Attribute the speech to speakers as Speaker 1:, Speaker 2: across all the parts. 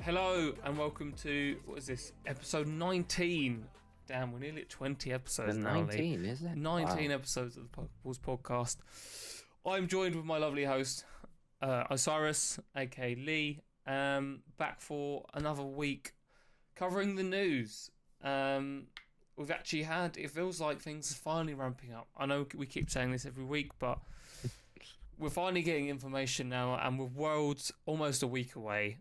Speaker 1: Hello and welcome to, what is this, episode 19. Damn, we're nearly at 20 episodes now,
Speaker 2: 19,
Speaker 1: Lee.
Speaker 2: is it?
Speaker 1: 19
Speaker 2: Wow.
Speaker 1: episodes of the Pokeballs Podcast. I'm joined with my lovely host, Osirus, aka Lee, back for another week covering the news. We've actually had, it feels like things are finally ramping up. I know we keep saying this every week, but we're finally getting information now, and with Worlds almost a week away,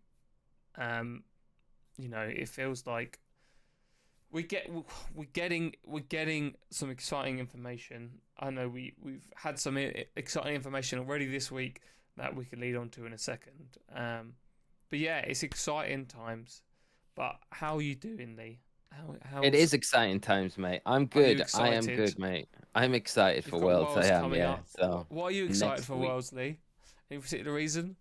Speaker 1: it feels like we're getting some exciting information. I know we've had some exciting information already this week that we can lead on to in a second. But yeah, it's exciting times. But how are you doing, Lee?
Speaker 2: It is exciting times, mate. I'm good. I am good, mate. I'm excited for
Speaker 1: You've got
Speaker 2: Worlds. I am,
Speaker 1: coming
Speaker 2: yeah.
Speaker 1: up.
Speaker 2: So
Speaker 1: What are you excited
Speaker 2: next
Speaker 1: for
Speaker 2: week.
Speaker 1: Worlds, Lee? Any particular reason?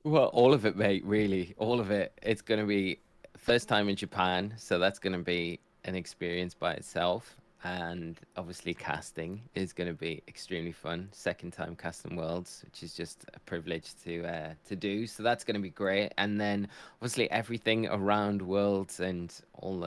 Speaker 2: Well, all of it, mate. Really, all of it. It's gonna be first time in Japan, so that's gonna be an experience by itself. And obviously, casting is gonna be extremely fun. Second time casting Worlds, which is just a privilege to do. So that's gonna be great. And then obviously everything around Worlds and all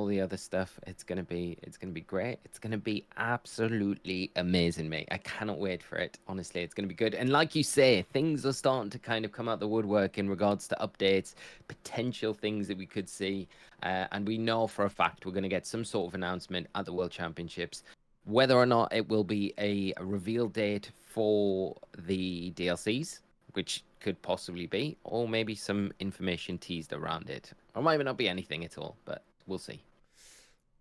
Speaker 2: the other stuff. It's gonna be great. It's gonna be absolutely amazing, mate. I cannot wait for it. Honestly, it's gonna be good. And like you say, things are starting to kind of come out the woodwork in regards to updates, potential things that we could see, and we know for a fact we're gonna get some sort of announcement at the World Championships. Whether or not it will be a reveal date for the DLCs, which could possibly be, or maybe some information teased around it, or might not be anything at all, but we'll see.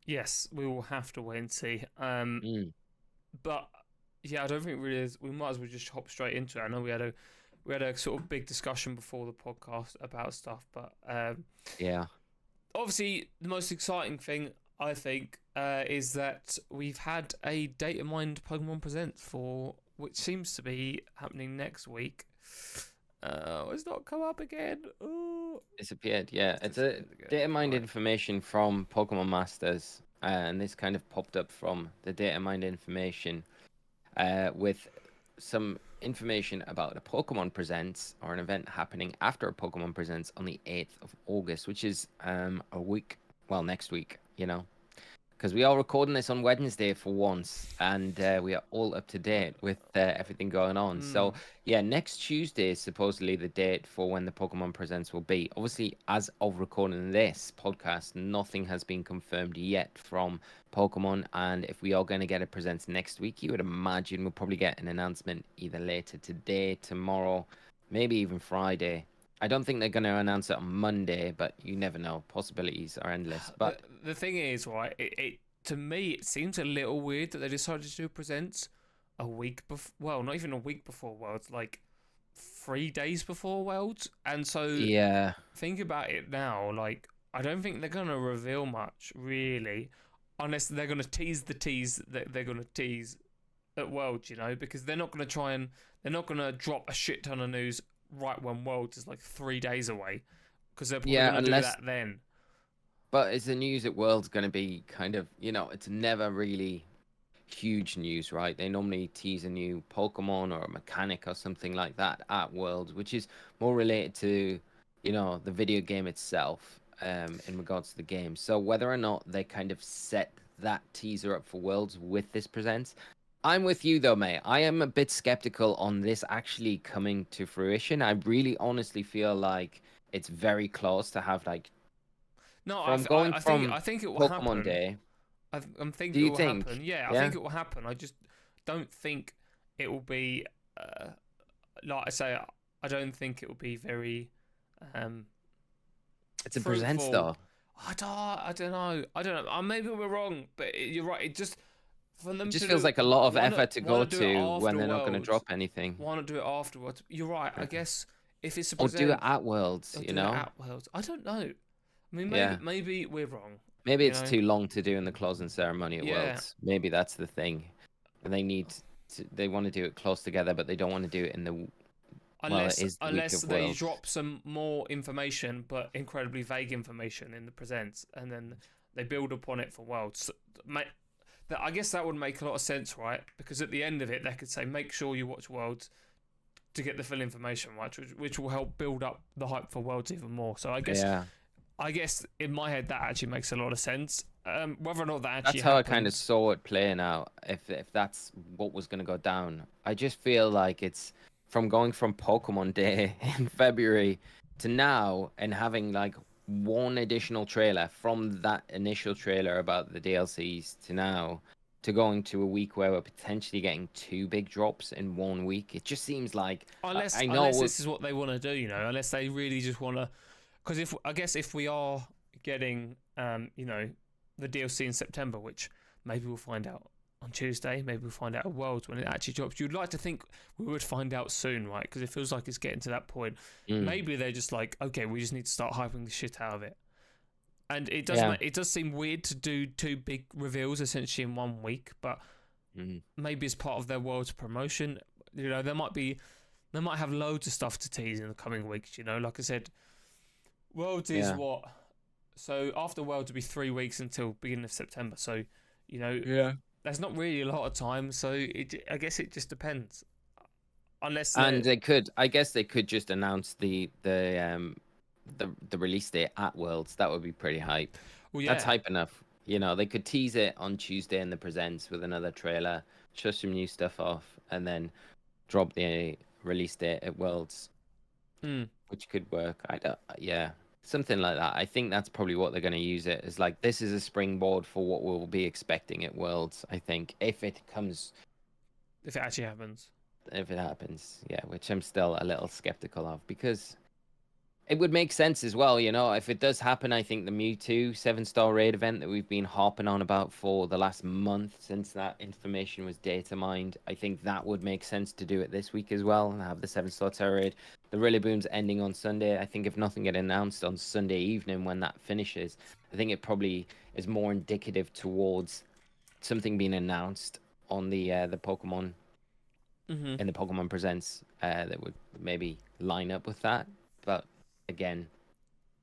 Speaker 1: Yes, we will have to wait and see.
Speaker 2: Mm.
Speaker 1: But yeah, I don't think it really is. We might as well just hop straight into it. I know we had a sort of big discussion before the podcast about stuff, but
Speaker 2: Yeah.
Speaker 1: obviously the most exciting thing I think is that we've had a Datamined Pokemon Presents for which seems to be happening next week. It's not come up again. Ooh.
Speaker 2: Disappeared, yeah. It's a
Speaker 1: disappeared again.
Speaker 2: data-mined
Speaker 1: Right.
Speaker 2: information from Pokemon Masters, and this kind of popped up from the data-mined information with some information about a Pokemon Presents, or an event happening after a Pokemon Presents on the 8th of August, which is a week, well, next week, because we are recording this on Wednesday for once, and we are all up to date with everything going on. So, yeah, next Tuesday is supposedly the date for when the Pokemon Presents will be. Obviously, as of recording this podcast, nothing has been confirmed yet from Pokemon, and if we are going to get a Presents next week, you would imagine we'll probably get an announcement either later today, tomorrow, maybe even Friday. I don't think they're going to announce it on Monday, but you never know. Possibilities are endless. But
Speaker 1: the thing is, right, it to me it seems a little weird that they decided to do Presents a week before. Well, not even a week before Worlds, like 3 days before Worlds. And so,
Speaker 2: yeah,
Speaker 1: think about it now. Like, I don't think they're gonna reveal much really, unless they're gonna tease the tease that they're gonna tease at Worlds. Because they're not gonna drop a shit ton of news right when Worlds is like 3 days away, because they're probably gonna do that then.
Speaker 2: But is the news at World's going to be kind of, it's never really huge news, right? They normally tease a new Pokemon or a mechanic or something like that at Worlds, which is more related to, the video game itself, in regards to the game. So whether or not they kind of set that teaser up for Worlds with this Presents, I'm with you though, mate. I am a bit skeptical on this actually coming to fruition. I really honestly feel like it's very close to have like
Speaker 1: No,
Speaker 2: from going
Speaker 1: I
Speaker 2: from
Speaker 1: think it will
Speaker 2: Pokemon
Speaker 1: happen.
Speaker 2: Day.
Speaker 1: I'm thinking
Speaker 2: Do
Speaker 1: it
Speaker 2: you
Speaker 1: will
Speaker 2: think?
Speaker 1: happen. Yeah, I
Speaker 2: Yeah.
Speaker 1: think it will happen. I just don't think it will be. Like I say, I don't think it will be very.
Speaker 2: It's a
Speaker 1: fruitful.
Speaker 2: Presents though.
Speaker 1: I don't know. Maybe we're wrong, but you're right. It just for them
Speaker 2: It just
Speaker 1: to
Speaker 2: feels
Speaker 1: do,
Speaker 2: like a lot of
Speaker 1: why
Speaker 2: effort to go
Speaker 1: do it
Speaker 2: to when they're not going to
Speaker 1: afterwards?
Speaker 2: drop anything.
Speaker 1: Why not do it afterwards? You're right. I guess if it's a
Speaker 2: Or do it
Speaker 1: present,
Speaker 2: at Worlds,
Speaker 1: or do it at Worlds. I don't know. I mean,
Speaker 2: Yeah.
Speaker 1: maybe we're wrong.
Speaker 2: Maybe it's too long to do in the closing ceremony at
Speaker 1: Yeah.
Speaker 2: Worlds. Maybe that's the thing. And they want to do it close together, but they don't want to do it in the
Speaker 1: Unless
Speaker 2: it is the week
Speaker 1: unless
Speaker 2: of
Speaker 1: they
Speaker 2: Worlds.
Speaker 1: drop some more information, but incredibly vague information in the presents, and then they build upon it for Worlds. I guess that would make a lot of sense, right? Because at the end of it, they could say, make sure you watch Worlds, to get the full information, right? Which will help build up the hype for Worlds even more. So I guess in my head that actually makes a lot of sense. Whether or not that actually
Speaker 2: that's how
Speaker 1: happens,
Speaker 2: I kind of saw it playing out. If that's what was going to go down, I just feel like it's from going from Pokemon Day in February to now, and having like one additional trailer from that initial trailer about the DLCs to now, to going to a week where we're potentially getting 2 big drops in 1 week. It just seems like
Speaker 1: unless
Speaker 2: I know
Speaker 1: this is what they want to do, unless they really just want to. Because if we are getting the DLC in September, which maybe we'll find out on Tuesday, maybe we'll find out at Worlds when it actually drops. You'd like to think we would find out soon, right? Because it feels like it's getting to that point. Maybe they're just like, okay, we just need to start hyping the shit out of it. And it does seem weird to do 2 big reveals essentially in 1 week, but maybe as part of their Worlds promotion, they might have loads of stuff to tease in the coming weeks. Like I said, Worlds is what? So after Worlds will be 3 weeks until beginning of September. So, there's not really a lot of time. So I guess it just depends. Unless
Speaker 2: they could just announce the release date at Worlds. That would be pretty hype.
Speaker 1: Well, yeah.
Speaker 2: That's hype enough. They could tease it on Tuesday in the presents with another trailer, show some new stuff off, and then drop the release date at Worlds, which could work. Something like that. I think that's probably what they're going to use it as. Like, this is a springboard for what we'll be expecting at Worlds. I think if it
Speaker 1: actually happens.
Speaker 2: If it happens, which I'm still a little skeptical of, because it would make sense as well, if it does happen. I think the Mewtwo 7-star raid event that we've been harping on about for the last month since that information was data mined, I think that would make sense to do it this week as well and have the 7-star terror raid. The Rillaboom's ending on Sunday. I think if nothing get announced on Sunday evening when that finishes, I think it probably is more indicative towards something being announced on the Pokemon in the Pokemon Presents that would maybe line up with that. But again,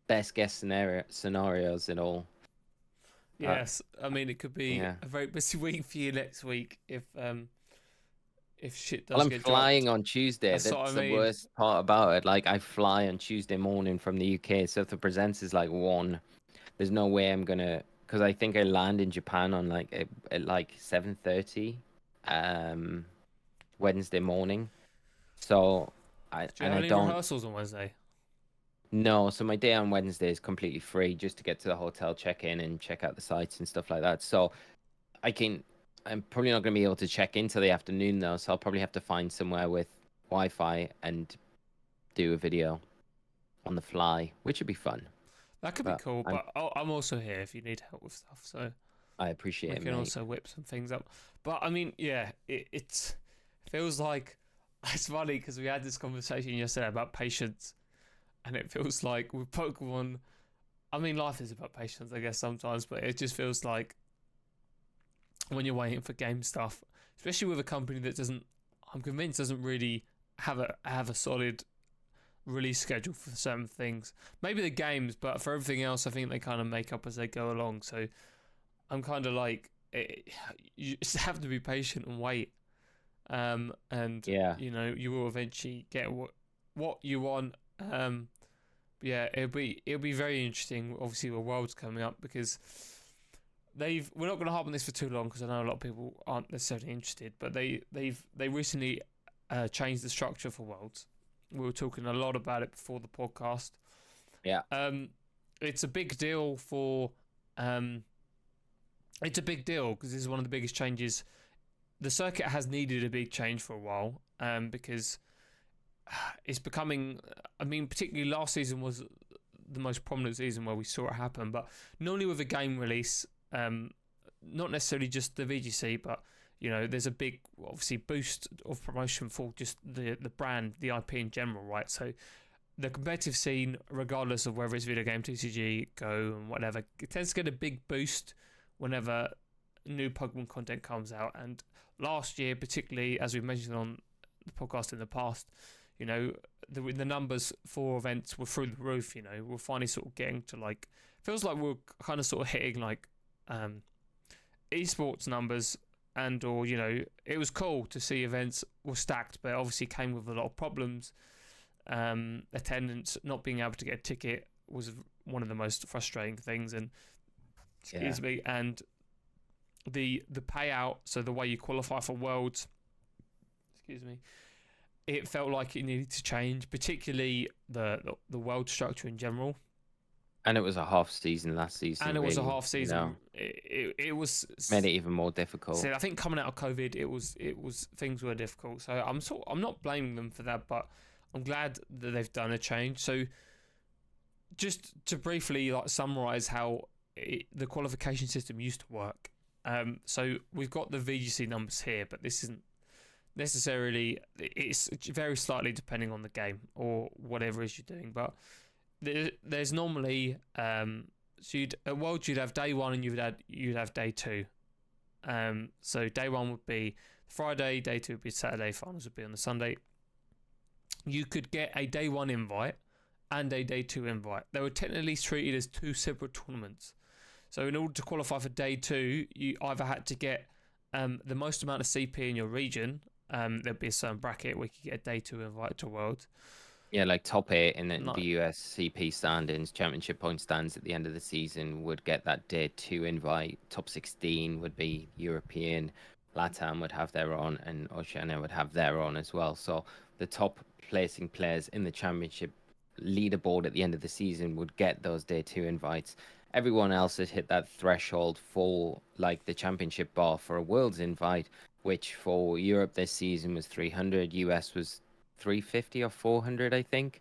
Speaker 2: best guess scenarios and all.
Speaker 1: Yes, I mean it could be a very busy week for you next week if shit does get dropped.
Speaker 2: I'm flying on Tuesday. That's the worst part about it. Like, I fly on Tuesday morning from the UK, so if the presents is like 1, there's no way I'm gonna, because I think I land in Japan on at 7:30 Wednesday morning. So
Speaker 1: Do you have any rehearsals on Wednesday?
Speaker 2: No, so my day on Wednesday is completely free, just to get to the hotel, check in, and check out the sites and stuff like that. So I'm probably not going to be able to check in till the afternoon, though, so I'll probably have to find somewhere with Wi-Fi and do a video on the fly, which would be fun.
Speaker 1: That could be cool, but I'm also here if you need help with stuff, so
Speaker 2: I appreciate it,
Speaker 1: we can also whip some things up. But, I mean, it feels like... It's funny, because we had this conversation yesterday about patience, and it feels like with Pokemon... I mean, life is about patience, I guess, sometimes, but it just feels like when you're waiting for game stuff, especially with a company that I'm convinced doesn't really have a solid release schedule for certain things. Maybe the games, but for everything else, I think they kind of make up as they go along. So I'm kind of like, you just have to be patient and wait. You will eventually get what you want. It'll be very interesting. Obviously, the World's coming up, because we're not going to harp on this for too long, because I know a lot of people aren't necessarily interested, but they recently changed the structure for Worlds. We were talking a lot about it before the podcast.
Speaker 2: Yeah.
Speaker 1: It's a big deal it's a big deal because this is one of the biggest changes. The circuit has needed a big change for a while, because it's becoming... I mean, particularly last season was the most prominent season where we saw it happen, but normally with a game release, not necessarily just the VGC, but there's a big, obviously, boost of promotion for just the brand, the IP in general, right? So the competitive scene, regardless of whether it's video game, TCG, Go, and whatever, it tends to get a big boost whenever new Pokemon content comes out. And last year, particularly, as we've mentioned on the podcast in the past, the numbers for events were through the roof. We're finally sort of getting to feels like we're kind of sort of hitting esports numbers or it was cool to see events were stacked, but it obviously came with a lot of problems. Attendance, not being able to get a ticket was one of the most frustrating things, and excuse me, and the payout, so the way you qualify for Worlds, it felt like it needed to change, particularly the world structure in general.
Speaker 2: And it was a half season last season.
Speaker 1: And it was a half season. It was
Speaker 2: made it even more difficult.
Speaker 1: So I think coming out of COVID, it was things were difficult. So I'm not blaming them for that, but I'm glad that they've done a change. So just to briefly summarize how the qualification system used to work. So we've got the VGC numbers here, but this isn't necessarily. It's very slightly depending on the game or whatever it is you're doing, but there's normally at Worlds you'd have day one and you'd have day two. So day one would be Friday, day two would be Saturday, finals would be on the Sunday. You could get a day one invite and a day two invite. They were technically treated as two separate tournaments. So in order to qualify for day two, you either had to get the most amount of CP in your region. There'd be a certain bracket where you could get a day two invite to Worlds.
Speaker 2: Yeah, like top 8 in the US CP standings, championship point stands at the end of the season would get that day 2 invite. Top 16 would be European, LATAM would have their own, and Oceania would have their own as well. So the top placing players in the championship leaderboard at the end of the season would get those day 2 invites. Everyone else has hit that threshold for like the championship bar for a Worlds invite, which for Europe this season was 300, US was 350 or 400, I think.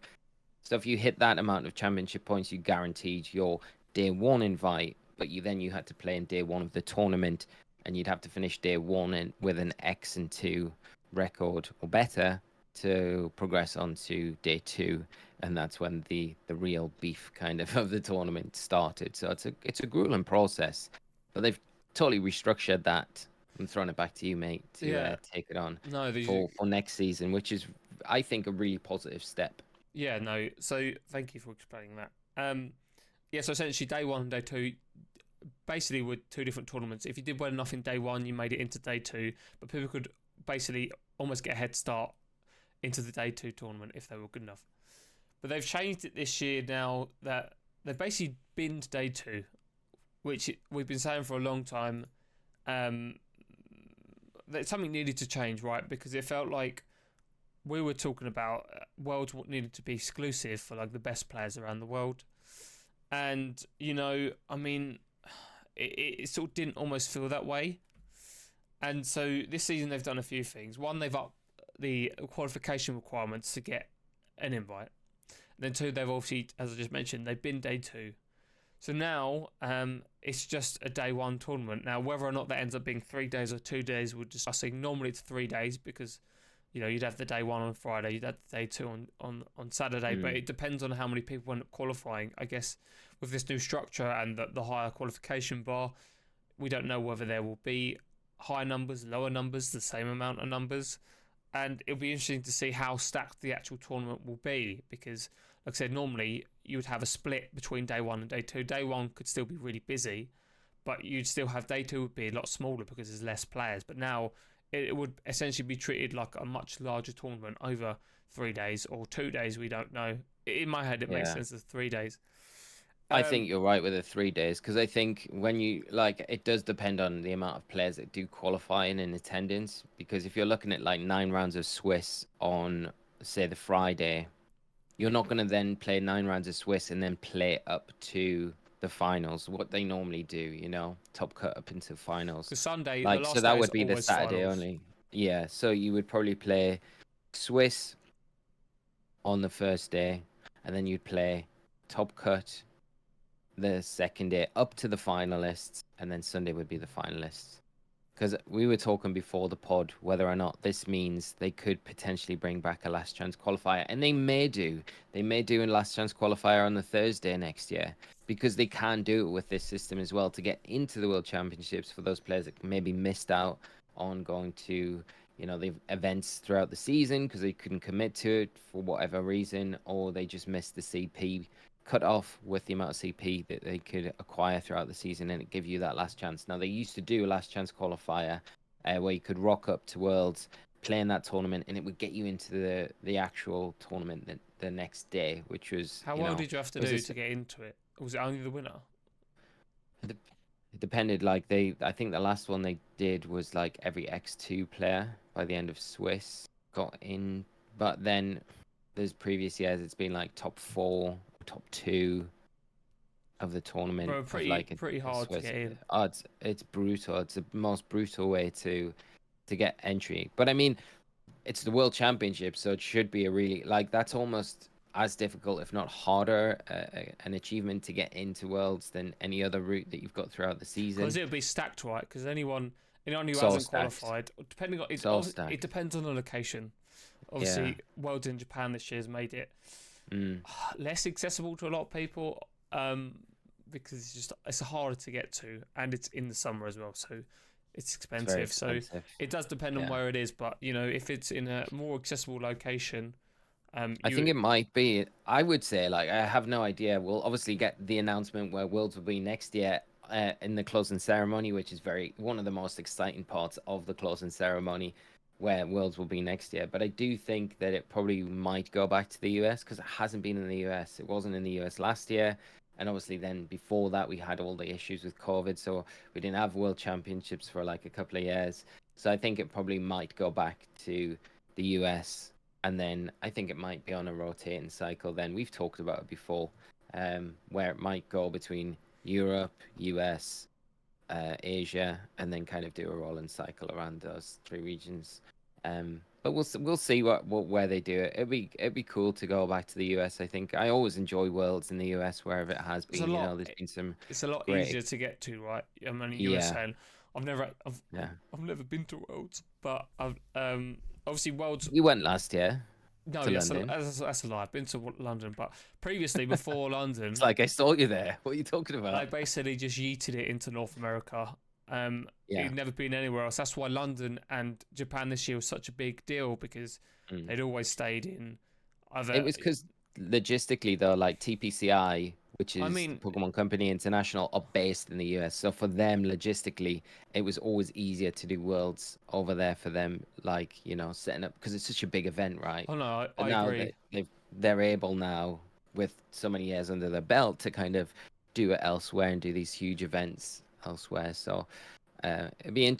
Speaker 2: So if you hit that amount of championship points, you guaranteed your day 1 invite, but you had to play in day 1 of the tournament, and you'd have to finish day 1 with an X and 2 record or better to progress on to day 2, and that's when the real beef kind of the tournament started. So it's a grueling process, but they've totally restructured that. I'm throwing it back to you, mate, to take it on for next season, which is, I think, a really positive step.
Speaker 1: Yeah, no. So thank you for explaining that. So essentially day 1 and day 2 basically were 2 different tournaments. If you did well enough in day 1, you made it into day 2, but people could basically almost get a head start into the day 2 tournament if they were good enough. But they've changed it this year now that they've basically binned day 2, which we've been saying for a long time. That something needed to change, right? Because it felt like we were talking about Worlds needed to be exclusive for like the best players around the world, and I mean, it sort of didn't almost feel that way. And so this season they've done a few things. One, they've upped the qualification requirements to get an invite. And then 2, they've obviously, as I just mentioned, they've been day 2. So now it's just a day 1 tournament. Now, whether or not that ends up being 3 days or 2 days, we're discussing. Normally it's 3 days because, you'd have the day 1 on Friday, you'd have the day 2 on Saturday, but it depends on how many people end up qualifying. I guess with this new structure and the higher qualification bar, we don't know whether there will be higher numbers, lower numbers, the same amount of numbers. And it'll be interesting to see how stacked the actual tournament will be because, like I said, normally you would have a split between day 1 and day 2. Day 1 could still be really busy, but you'd still have day 2 would be a lot smaller because there's less players. But now it would essentially be treated like a much larger tournament over 3 days or 2 days. We don't know. In my head, it makes sense as 3 days.
Speaker 2: I think you're right with the 3 days because I think when you it does depend on the amount of players that do qualify in attendance. Because if you're looking at like 9 rounds of Swiss on, say, the Friday, you're not going to then play 9 rounds of Swiss and then play up to the finals. What they normally do, top cut up into finals.
Speaker 1: The Sunday,
Speaker 2: so that would be the Saturday finals. Only. Yeah, so you would probably play Swiss on the first day, and then you'd play top cut the second day up to the finalists, and then Sunday would be the finalists. Because we were talking before the pod whether or not this means they could potentially bring back a last chance qualifier, and they may do. They may do a last chance qualifier on the Thursday next year because they can do it with this system as well to get into the World Championships for those players that maybe missed out on going to the events throughout the season because they couldn't commit to it for whatever reason, or they just missed the CP cut off with the amount of CP that they could acquire throughout the season, and it give you that last chance. Now, they used to do a last chance qualifier where you could rock up to Worlds, play in that tournament, and it would get you into the actual tournament the next day, which was
Speaker 1: How well did you have to do to get into it? Or was it only the winner?
Speaker 2: It depended. Like I think the last one they did was like every X2 player by the end of Swiss got in, but then there's previous years it's been like top 4, top 2 of the tournament.
Speaker 1: Bro, pretty hard to get in.
Speaker 2: Oh, it's brutal. It's the most brutal way to get entry. But I mean, it's the World Championship, so it should be a really like that's almost as difficult, if not harder, an achievement to get into Worlds than any other route that you've got throughout the season.
Speaker 1: Because it would be stacked, right? Because anyone who hasn't
Speaker 2: stacked.
Speaker 1: qualified, depending on it depends on the location. Obviously, Worlds in Japan this year has made it less accessible to a lot of people because it's harder to get to, and it's in the summer as well, so it's expensive. So it does depend on where it is, but if it's in a more accessible location.
Speaker 2: I think it might be. I would say, like, I have no idea. We'll obviously get the announcement where Worlds will be next year in the closing ceremony, which is one of the most exciting parts of the closing ceremony, where Worlds will be next year. But I do think that it probably might go back to the US because it hasn't been in the US. It wasn't in the US last year. And obviously then before that, we had all the issues with COVID. So we didn't have World Championships for like a couple of years. So I think it probably might go back to the US. And then I think it might be on a rotating cycle. Then we've talked about it before, where it might go between Europe, US, Asia, and then kind of do a rolling cycle around those 3 regions. But we'll see where they do it. It'd be cool to go back to the US. I think I always enjoy Worlds in the US wherever it has been. There's been some.
Speaker 1: It's a lot easier to get to, right? I mean, you were saying I've never been to Worlds, but I've obviously Worlds.
Speaker 2: You went last year.
Speaker 1: No, yes, that's a lie. I've been to London, but previously, before London,
Speaker 2: it's like I saw you there. What are you talking about?
Speaker 1: I basically just yeeted it into North America. It'd never been anywhere else. That's why London and Japan this year was such a big deal because they'd always stayed in. It
Speaker 2: was because logistically, though, like TPCI, which is Pokemon Company International, are based in the US. So for them, logistically, it was always easier to do Worlds over there for them, like, setting up, because it's such a big event, right?
Speaker 1: Oh, no, I agree.
Speaker 2: They're able now, with so many years under their belt, to kind of do it elsewhere and do these huge events elsewhere. So it'd be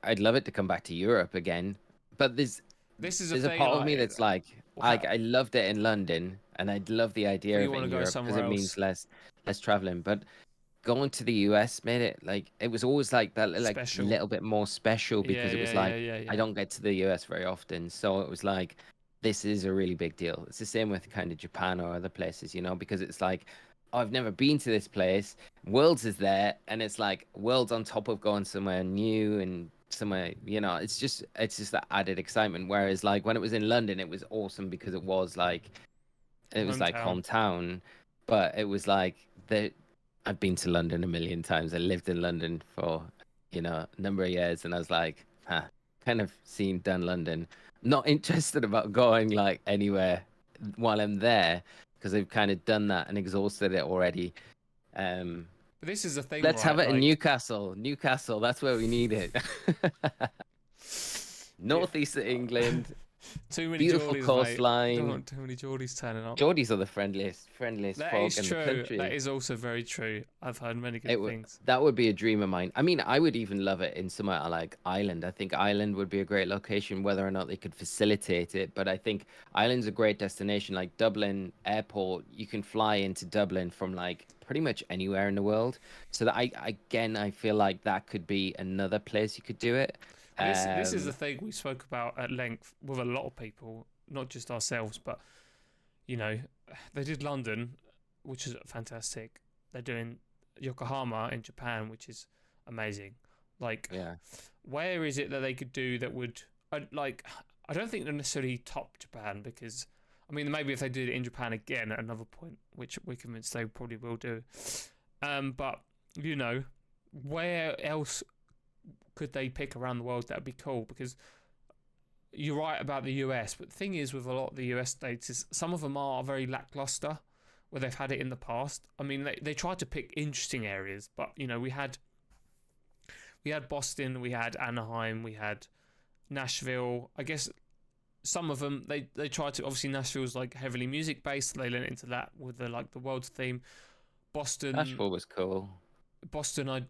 Speaker 2: I'd love it to come back to Europe again. But there's a part of me that's like I loved it in London, and I'd love the idea of it in Europe because it means less traveling. But going to the US made it it was always like that, like a little bit more special because it was I don't get to the US very often, so it was like this is a really big deal. It's the same with kind of Japan or other places, because it's like I've never been to this place. Worlds is there, and it's like Worlds on top of going somewhere new and somewhere, it's just that added excitement. Whereas like when it was in London, it was awesome because it was like hometown, but it was like I've been to London a million times. I lived in London for a number of years, and I was like, kind of done London. Not interested about going like anywhere while I'm there because I've kind of done that and exhausted it already.
Speaker 1: But this is the thing.
Speaker 2: Let's have it in Newcastle. Newcastle, that's where we need it. Northeast of England.
Speaker 1: Too many
Speaker 2: beautiful
Speaker 1: Geordies,
Speaker 2: coastline.
Speaker 1: Don't want too many Geordies turning up.
Speaker 2: Geordies are the friendliest folk in the country.
Speaker 1: That is also very true. I've heard many good things.
Speaker 2: That would be a dream of mine. I mean, I would even love it in somewhere like Ireland. I think Ireland would be a great location, whether or not they could facilitate it. But I think Ireland's a great destination. Like Dublin Airport, you can fly into Dublin from like pretty much anywhere in the world. So that I feel like that could be another place you could do it.
Speaker 1: This is the thing we spoke about at length with a lot of people, not just ourselves, but they did London, which is fantastic. They're doing Yokohama in Japan, which is amazing. Where is it that they could do that would I don't think they're necessarily top Japan because maybe if they did it in Japan again at another point, which we're convinced they probably will do. But where else could they pick around the world? That'd be cool because you're right about the US, but the thing is with a lot of the US states is some of them are very lackluster where they've had it in the past. They tried to pick interesting areas, but we had we had Boston, we had Anaheim, we had Nashville. I guess some of them they tried to, obviously Nashville's like heavily music based. They lent into that with the world's theme.
Speaker 2: Nashville was cool.
Speaker 1: Boston, I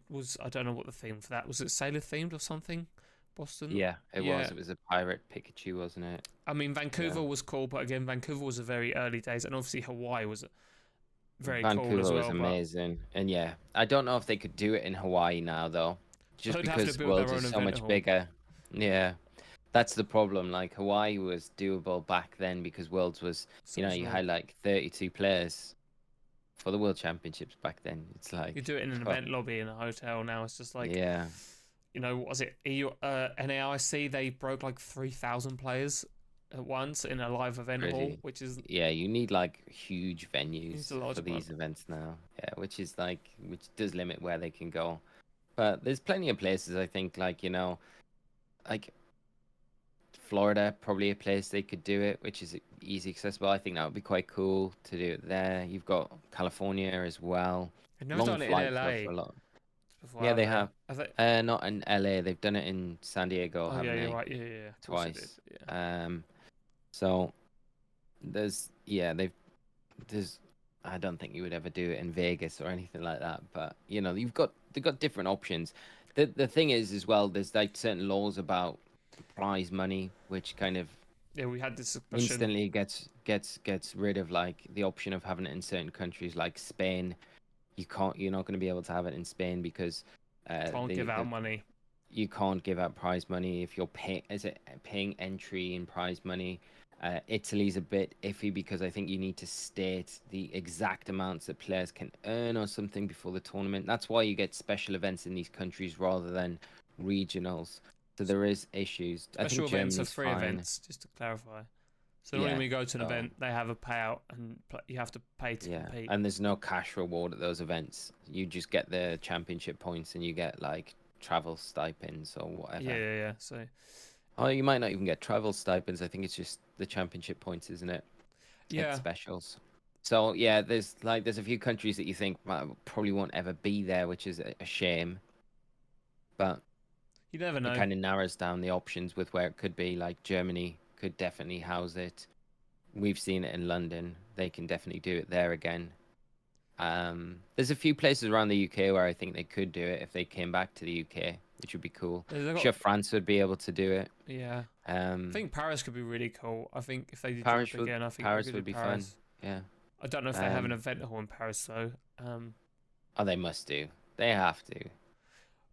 Speaker 1: don't know what the theme for that was. It sailor themed or something? Boston.
Speaker 2: Yeah, it was. It was a pirate Pikachu, wasn't it?
Speaker 1: I mean, Vancouver was cool, but again, Vancouver was a very early days, and obviously Hawaii was very cool as well.
Speaker 2: Vancouver was amazing, and yeah, I don't know if they could do it in Hawaii now though, just because Worlds is so much bigger. Yeah, that's the problem. Like Hawaii was doable back then because Worlds was, you had like 32 players for the World Championships back then. It's like
Speaker 1: you do it in an event lobby in a hotel. Now it's just like what was it? NAIC, they broke like 3,000 players at once in a live event hall, which is
Speaker 2: you need like huge venues for these events now. Yeah, which does limit where they can go. But there's plenty of places, I think, like like Florida, probably a place they could do it, which is easy accessible. I think that would be quite cool to do it there. You've got California as well.
Speaker 1: I've never done it in LA.
Speaker 2: Yeah, they have. Not in LA. They've done it in San Diego.
Speaker 1: Oh, yeah, you're right. Yeah.
Speaker 2: Twice. So there's I don't think you would ever do it in Vegas or anything like that. But they've got different options. The thing is as well, there's like certain laws about prize money, which kind of
Speaker 1: we had this discussion.
Speaker 2: Instantly gets rid of like the option of having it in certain countries like Spain. You're not going to be able to have it in Spain because
Speaker 1: can't give out money.
Speaker 2: You can't give out prize money if you're paying entry in prize money. Italy's a bit iffy because I think you need to state the exact amounts that players can earn or something before the tournament. That's why you get special events in these countries rather than regionals. So there is issues.
Speaker 1: Special events are free events, just to clarify. So when we go to an event, they have a payout, and you have to pay to compete.
Speaker 2: And there's no cash reward at those events. You just get the championship points, and you get like travel stipends or whatever.
Speaker 1: Yeah. So,
Speaker 2: you might not even get travel stipends. I think it's just the championship points, isn't it?
Speaker 1: Yeah.
Speaker 2: It's specials. So yeah, there's a few countries that you think probably won't ever be there, which is a shame. But
Speaker 1: you never know.
Speaker 2: It kind of narrows down the options with where it could be. Like Germany could definitely house it. We've seen it in London. They can definitely do it there again. There's a few places around the UK where I think they could do it if they came back to the UK, which would be cool. I'm sure France would be able to do it.
Speaker 1: Yeah. I think Paris could be really cool. I think if they did
Speaker 2: Paris
Speaker 1: it again, I think
Speaker 2: Paris would be fun. Yeah.
Speaker 1: I don't know if they have an event hall in Paris though.
Speaker 2: They must do. They have to.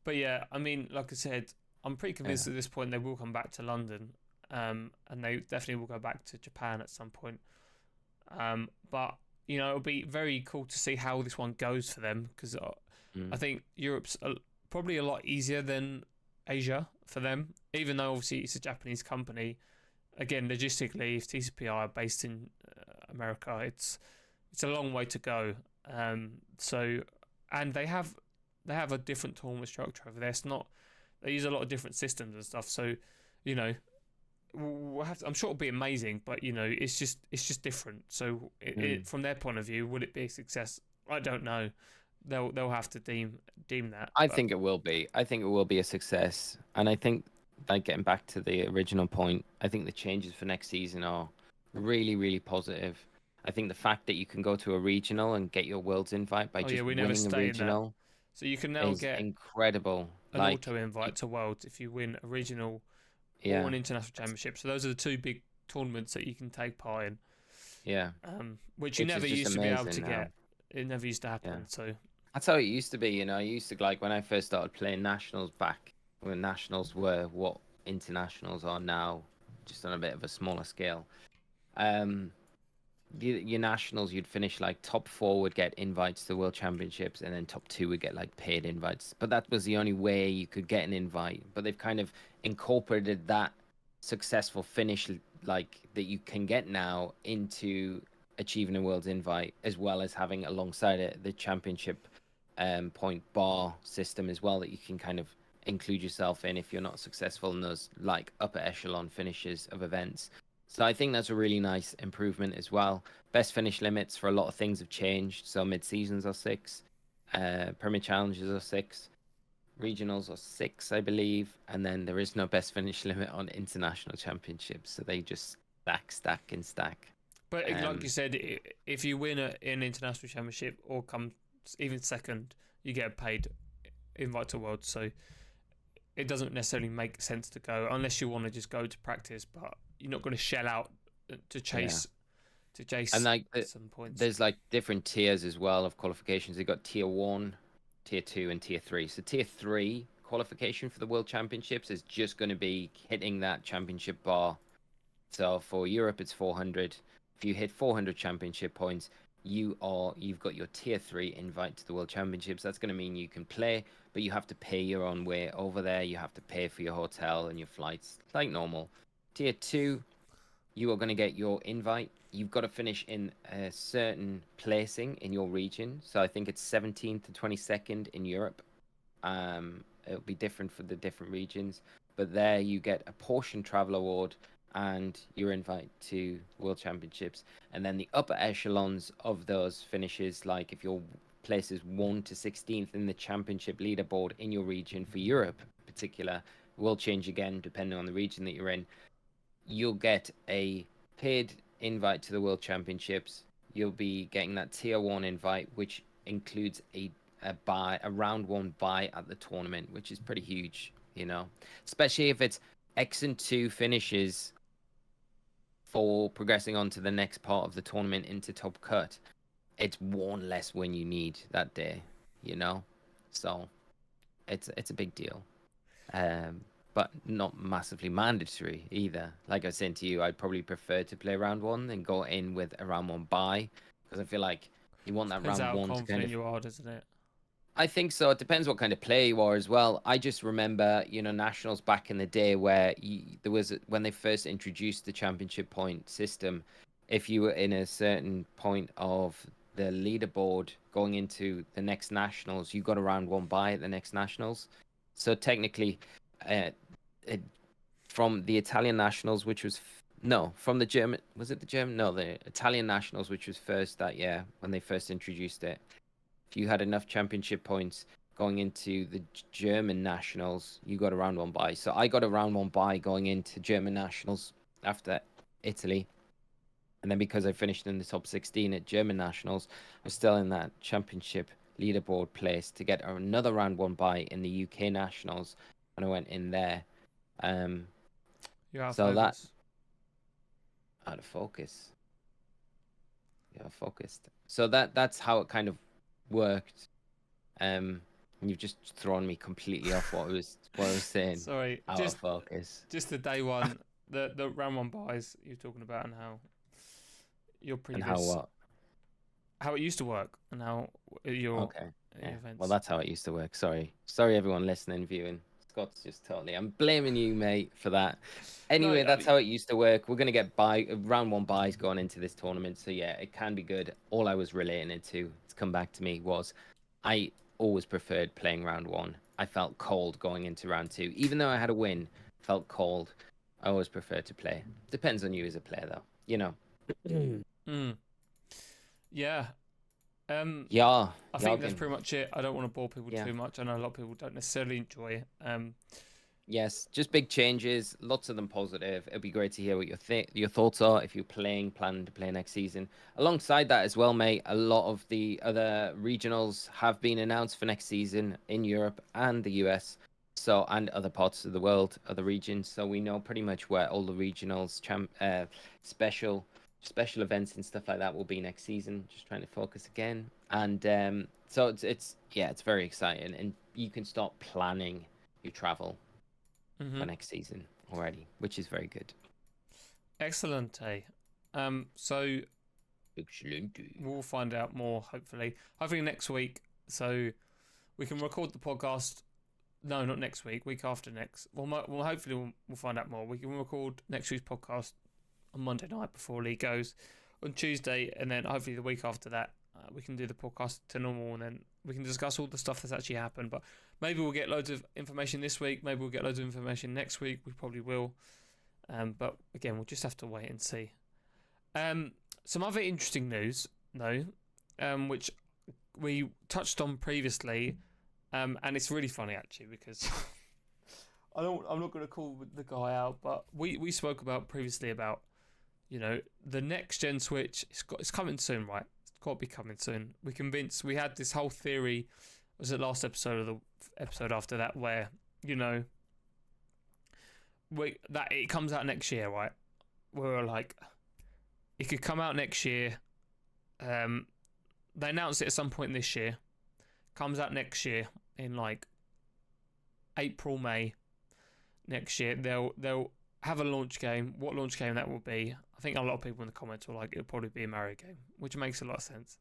Speaker 1: But yeah, I mean, like I said, I'm pretty convinced at this point they will come back to London. And they definitely will go back to Japan at some point. But it'll be very cool to see how this one goes for them, because I think Europe's probably a lot easier than Asia for them, even though obviously it's a Japanese company. Again, logistically, if TCPI are based in America, it's a long way to go. And they have a different tournament structure over there. It's not, they use a lot of different systems and stuff. So we'll have to, I'm sure it'll be amazing, but it's just different. So from their point of view, would it be a success? I don't know. They'll have to deem that.
Speaker 2: I think it will be. I think it will be a success, and I think, like, getting back to the original point, I think the changes for next season are really, really positive. I think the fact that you can go to a regional and get your Worlds invite by just winning a regional,
Speaker 1: so you can now get
Speaker 2: incredible
Speaker 1: an auto invite to Worlds if you win a regional or an international championship. So those are the two big tournaments that you can take part in.
Speaker 2: Yeah.
Speaker 1: Which you never used to be able to get. It never used to happen.
Speaker 2: Yeah.
Speaker 1: So
Speaker 2: that's how it used to be. I used to, like, when I first started playing nationals back when nationals were what internationals are now, just on a bit of a smaller scale. Your nationals, you'd finish like top 4 would get invites to the World Championships, and then top 2 would get like paid invites. But that was the only way you could get an invite. But they've kind of incorporated that successful finish, like, that you can get now into achieving a World's invite, as well as having alongside it the championship point bar system as well, that you can kind of include yourself in if you're not successful in those like upper echelon finishes of events. So I think that's a really nice improvement as well. Best finish limits for a lot of things have changed. So mid-seasons are 6, Premier Challenges are 6. regionals are 6, I believe, and then there is no best finish limit on international championships, so they just stack and stack.
Speaker 1: But like you said, if you win an international championship or come even second, you get paid invite to Worlds. So it doesn't necessarily make sense to go unless you want to just go to practice, but you're not going to shell out to chase
Speaker 2: and like
Speaker 1: some points.
Speaker 2: There's like different tiers as well of qualifications. They've got tier 1, tier 2, and tier 3. So tier 3 qualification for the World Championships is just going to be hitting that championship bar. So for Europe, it's 400. If you hit 400 championship points, you've got your tier 3 invite to the World Championships. That's going to mean you can play, but you have to pay your own way over there. You have to pay for your hotel and your flights like normal. Tier 2, you are going to get your invite. You've got to finish in a certain placing in your region. So I think it's 17th to 22nd in Europe. It'll be different for the different regions, but there you get a portion travel award and your invite to World Championships. And then the upper echelons of those finishes, like if your place is 1 to 16th in the championship leaderboard in your region for Europe in particular, will change again depending on the region that you're in. You'll get a paid invite to the World Championships. You'll be getting that tier 1 invite, which includes a round 1 bye at the tournament, which is pretty huge, especially if it's X and 2 finishes for progressing on to the next part of the tournament into top cut. It's one less win you need that day, so it's a big deal. But not massively mandatory either. Like I was saying to you, I'd probably prefer to play round 1 than go in with a round 1 bye, because I feel like you want that
Speaker 1: Depends
Speaker 2: round 1
Speaker 1: how
Speaker 2: to kind of...
Speaker 1: you are, doesn't it?
Speaker 2: I think so. It depends what kind of player you are as well. I just remember, nationals back in the day where there was, when they first introduced the championship point system, if you were in a certain point of the leaderboard going into the next nationals, you got a round 1 bye at the next nationals. So technically, from the Italian nationals, which was from the German, was it the German? No, the Italian nationals, which was first that year when they first introduced it. If you had enough championship points going into the German nationals, you got a round 1 bye. So I got a round 1 bye going into German nationals after Italy. And then because I finished in the top 16 at German nationals, I was still in that championship leaderboard place to get another round 1 bye in the UK nationals when I went in there.
Speaker 1: You're out of
Speaker 2: so
Speaker 1: focus.
Speaker 2: That out of focus. Yeah, focused. So that's how it kind of worked. You've just thrown me completely off what I was saying.
Speaker 1: Sorry,
Speaker 2: out of focus.
Speaker 1: Just the day 1, the round 1 buys you're talking about, and how your previous
Speaker 2: And how what?
Speaker 1: How it used to work, and how your
Speaker 2: Okay. Yeah.
Speaker 1: events.
Speaker 2: Well, that's how it used to work. Sorry everyone listening, viewing. Scott's just totally... I'm blaming you, mate, for that. Anyway, that's how it used to work. We're going to get round 1 buys going into this tournament. So, yeah, it can be good. All I was relating it to come back to me was I always preferred playing round 1. I felt cold going into round 2. Even though I had a win, felt cold. I always prefer to play. Depends on you as a player, though.
Speaker 1: Yeah. I think that's pretty much it. I don't want to bore people too much. I know a lot of people don't necessarily enjoy it.
Speaker 2: Yes, just big changes, lots of them positive. It'd be great to hear what your thoughts are if you're planning to play next season. Alongside that as well, mate, a lot of the other regionals have been announced for next season in Europe and the US, and other parts of the world, other regions. So we know pretty much where all the regionals, special events and stuff like that will be next season. Just trying to focus again, and so it's very exciting, and you can start planning your travel for next season already, which is very good.
Speaker 1: Excellent. So we'll find out more hopefully next week, so we can record the podcast. No, not next week. Week after next. Well, hopefully we'll find out more. We can record next week's podcast on Monday night before league goes on Tuesday, and then hopefully the week after that we can do the podcast to normal, and then we can discuss all the stuff that's actually happened. But maybe we'll get loads of information this week, maybe we'll get loads of information next week. We probably will, but again, we'll just have to wait and see. Some other interesting news though, which we touched on previously, And it's really funny actually because I'm not going to call the guy out, but we spoke about previously about, you know, the next gen Switch. It's coming soon, right? It's got to be coming soon. We had this whole theory. Was it last episode or the episode after that where, you know, that it comes out next year, right? We were like, it could come out next year. They announced it at some point this year. Comes out next year in like April, May next year. They'll have a launch game. What launch game that will be? I think a lot of people in the comments were like, it'll probably be a Mario game, which makes a lot of sense.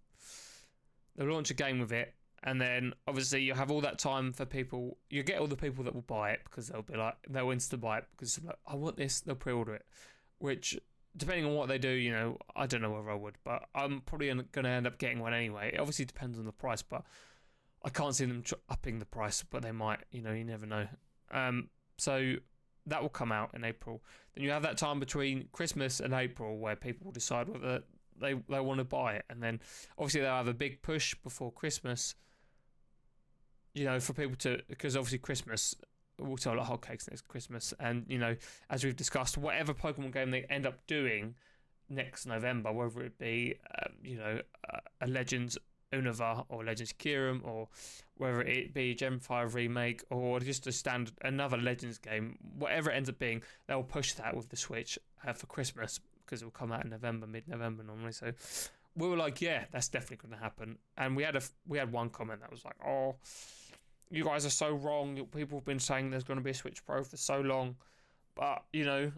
Speaker 1: They'll launch a game with it, and then obviously you have all that time for people. You get all the people that will buy it because they'll be like, they'll insta buy it because like, I want this. They'll pre-order it, which, depending on what they do, you know, I don't know whether I would, but I'm probably going to end up getting one anyway. It obviously depends on the price, but I can't see them upping the price, but they might, you know, you never know. So that will come out in April. Then you have that time between Christmas and April where people decide whether they want to buy it. And then obviously they'll have a big push before Christmas, you know, for people to, because obviously Christmas, we'll sell like hotcakes next Christmas. And, you know, as we've discussed, whatever Pokemon game they end up doing next November, whether it be, you know, a Legends Unova or Legends Kyurem, or whether it be Gen 5 remake or just a standard another Legends game, whatever it ends up being, they'll push that with the Switch for Christmas because it will come out in November, mid-November normally. So we were like, yeah, that's definitely going to happen. And we had one comment that was like, oh, you guys are so wrong. People have been saying there's going to be a Switch Pro for so long, but you know,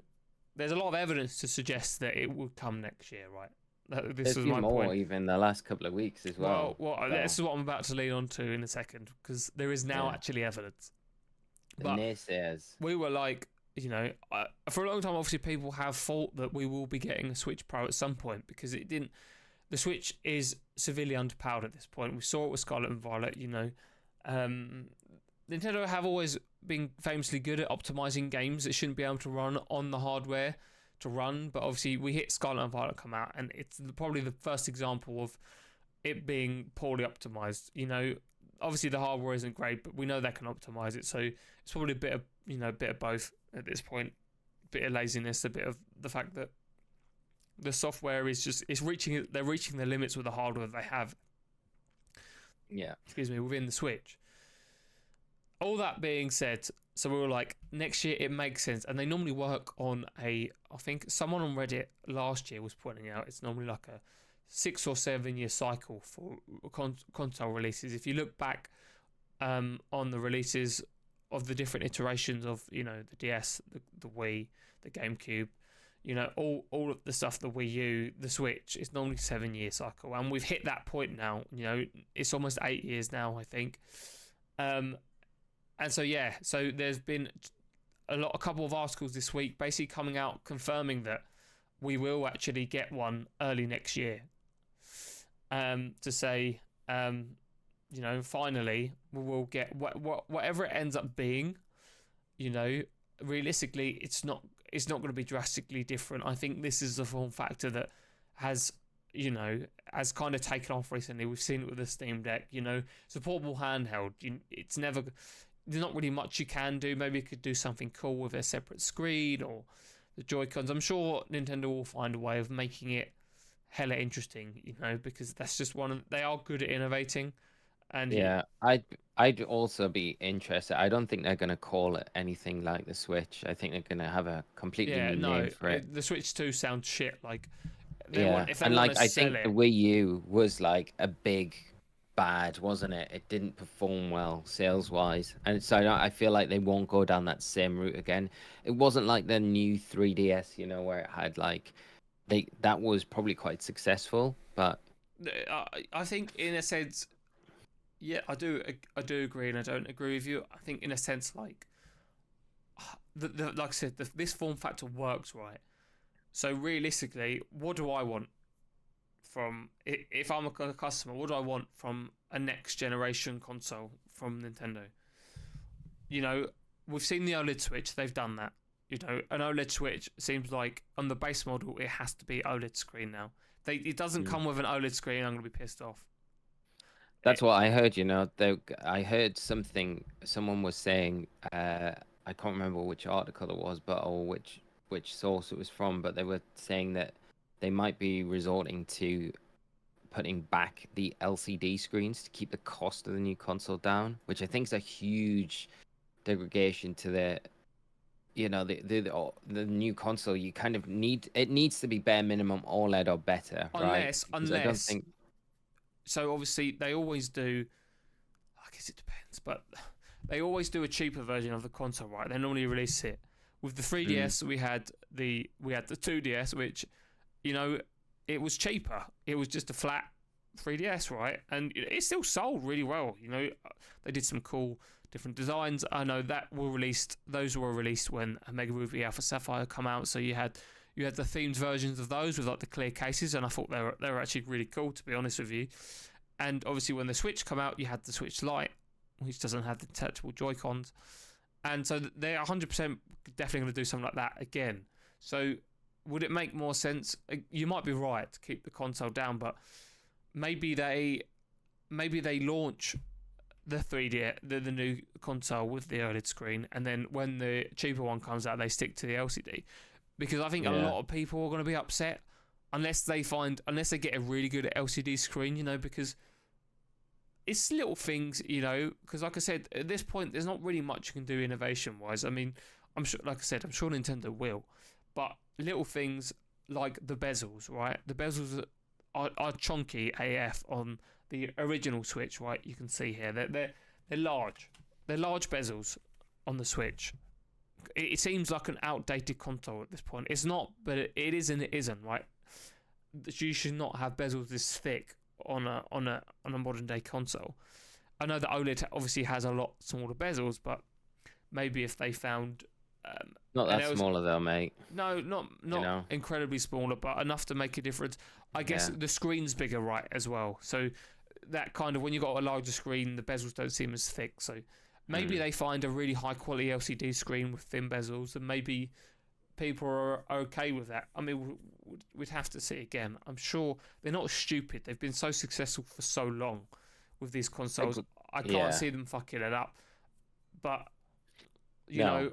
Speaker 1: there's a lot of evidence to suggest that it will come next year, right? This is my
Speaker 2: more
Speaker 1: point.
Speaker 2: Even the last couple of weeks as well.
Speaker 1: This is what I'm about to lean on to in a second, because there is now actually evidence.
Speaker 2: The naysayers.
Speaker 1: We were like, you know, for a long time, obviously people have thought that we will be getting a Switch Pro at some point because it didn't. The Switch is severely underpowered at this point. We saw it with Scarlet and Violet. You know, Nintendo have always been famously good at optimizing games that shouldn't be able to run on the hardware to run, but obviously we hit Scarlet and Violet come out, and it's probably the first example of it being poorly optimized. You know, obviously the hardware isn't great, but we know they can optimize it, so it's probably a bit of both at this point. A bit of laziness, a bit of the fact that the software is reaching the limits with the hardware they have.
Speaker 2: Yeah.
Speaker 1: Excuse me, within the Switch. All that being said, so we were like, next year it makes sense, and they normally work on I think someone on Reddit last year was pointing out it's normally like a 6 or 7 year cycle for console releases. If you look back on the releases of the different iterations of, you know, the DS, the Wii, the GameCube, you know, all of the stuff, the Wii U, the Switch, it's normally 7 year cycle, and we've hit that point now. You know, it's almost 8 years now, I think. And so so there's been a couple of articles this week basically coming out confirming that we will actually get one early next year. To say, you know, finally we will get whatever it ends up being. You know, realistically, it's not going to be drastically different. I think this is the form factor that has kind of taken off recently. We've seen it with the Steam Deck. You know, it's a portable handheld. There's not really much you can do. Maybe you could do something cool with a separate screen or the Joy-Cons. I'm sure Nintendo will find a way of making it hella interesting, you know, because that's just they are good at innovating. And
Speaker 2: yeah, I'd also be interested. I don't think they're going to call it anything like the Switch. I think they're going to have a completely new name for it.
Speaker 1: The Switch 2 sounds shit. Like,
Speaker 2: I think the Wii U was like a big bad, wasn't it? It didn't perform well sales wise, and so I feel like they won't go down that same route again. It wasn't like the new 3DS, you know, where it had like that was probably quite successful, but
Speaker 1: I think in a sense, yeah, I do agree, and I don't agree with you. I think in a sense, like like I said, this form factor works, right? So realistically, what do I want from, if I'm a customer, what do I want from a next generation console from Nintendo? You know, we've seen the OLED Switch, they've done that. You know, an OLED Switch seems like on the base model it has to be OLED screen now. It doesn't come with an OLED screen, I'm going to be pissed off.
Speaker 2: That's what I heard. I heard something. Someone was saying. I can't remember which article it was, or which source it was from. But they were saying that they might be resorting to putting back the LCD screens to keep the cost of the new console down, which I think is a huge degradation to the new console. You kind of needs to be bare minimum OLED or better, right? Because I don't think.
Speaker 1: So obviously they always do. I guess it depends, but they always do a cheaper version of the console, right? They normally release it with the 3DS. We had the 2DS, which, it was cheaper. It was just a flat 3DS, right? And it still sold really well. They did some cool different designs. I know those were released when Mega Ruby Alpha Sapphire come out. So you had the themed versions of those with like the clear cases, and I thought they were actually really cool, to be honest with you. And obviously when the Switch come out, you had the Switch Lite, which doesn't have the detachable Joy-Cons, and so they're 100% definitely going to do something like that again. So would it make more sense? You might be right to keep the console down, but maybe they launch the 3D, the new console with the OLED screen, and then when the cheaper one comes out, they stick to the LCD. Because I think a lot of people are going to be upset unless they get a really good LCD screen, because it's little things, because like I said, at this point, there's not really much you can do innovation-wise. I mean, I'm sure Nintendo will, but little things like the bezels, right? The bezels are chunky AF on the original Switch, right? You can see here they're large. They're large bezels on the Switch. It seems like an outdated console at this point. It's not, but it is and it isn't, right? You should not have bezels this thick on a modern day console. I know that OLED obviously has a lot smaller bezels, but maybe if they found
Speaker 2: not that smaller though, mate.
Speaker 1: No, not incredibly smaller, but enough to make a difference. I guess the screen's bigger, right, as well. So that kind of, when you got a larger screen, the bezels don't seem as thick. So maybe they find a really high quality LCD screen with thin bezels, and maybe people are okay with that. I mean, we'd have to see again. I'm sure they're not stupid. They've been so successful for so long with these consoles. I can't see them fucking it up. But you know,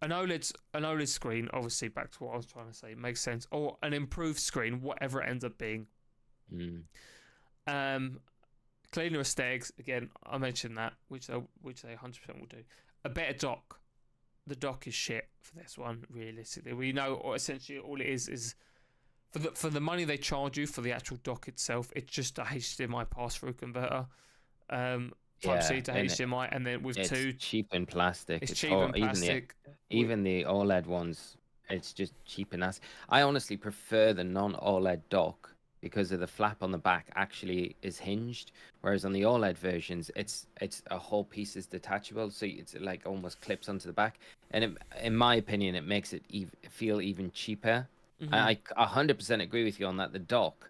Speaker 1: an OLED screen, obviously, back to what I was trying to say, makes sense. Or an improved screen, whatever it ends up being. Cleaner aesthetics, again, I mentioned that, which they 100% will do. A better dock. The dock is shit for this one, realistically. We know, or essentially all it is for the money they charge you for the actual dock itself, it's just a HDMI pass-through converter. Type-C to HDMI, and then it's
Speaker 2: cheap in plastic.
Speaker 1: It's cheap in plastic.
Speaker 2: Even the OLED ones, it's just cheap in that. I honestly prefer the non-OLED dock because of the flap on the back actually is hinged, whereas on the OLED versions, it's a whole piece is detachable, so it's like almost clips onto the back. And in my opinion, it makes it feel even cheaper. I 100% agree with you on that. The dock,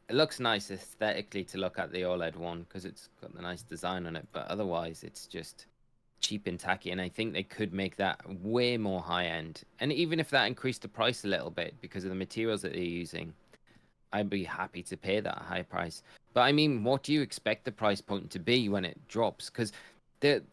Speaker 2: it looks nice aesthetically to look at the OLED one because it's got the nice design on it, but otherwise it's just cheap and tacky. And I think they could make that way more high end. And even if that increased the price a little bit because of the materials that they're using, I'd be happy to pay that high price. But I mean, what do you expect the price point to be when it drops? Because the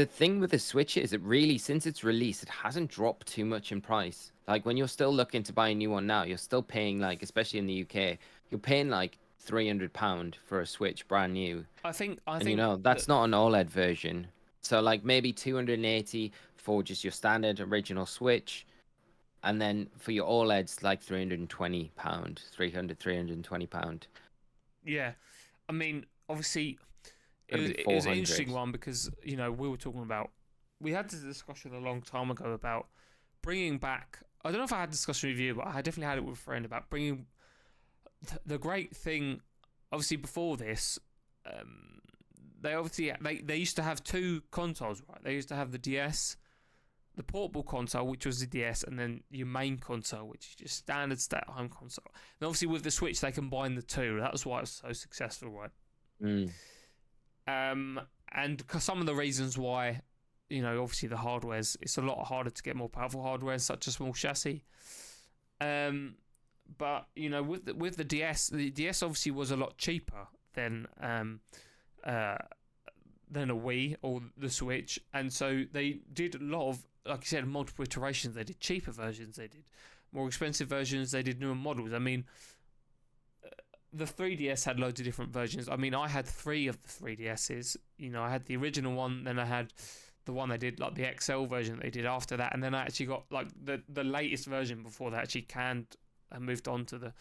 Speaker 2: thing with the Switch is, it really, since its release, it hasn't dropped too much in price. Like when you're still looking to buy a new one now, you're still paying, like, especially in the UK, you're paying like £300 for a Switch brand new.
Speaker 1: I think
Speaker 2: that's not an OLED version. So like maybe 280 for just your standard original Switch. And then for your OLEDs, like £320, £320.
Speaker 1: Yeah, I mean, obviously, it was an interesting one because we were talking about. We had this discussion a long time ago about bringing back. I don't know if I had a discussion with you, but I definitely had it with a friend about bringing. The great thing, obviously, before this, they used to have two consoles, right? They used to have the DS. The portable console, which was the DS, and then your main console, which is just standard stay-at-home console. And obviously with the Switch, they combined the two. That was why it was so successful, right? And some of the reasons why, obviously the hardware's, it's a lot harder to get more powerful hardware in such a small chassis. But with the DS obviously was a lot cheaper than a Wii or the Switch, and so they did a lot of, like you said, multiple iterations. They did cheaper versions, they did more expensive versions, they did newer models. I mean, the 3DS had loads of different versions. I mean, I had 3 of the 3DSs. You know, I had the original one, then I had the one they did, like the XL version they did after that, and then I actually got like the latest version before they actually canned and moved on to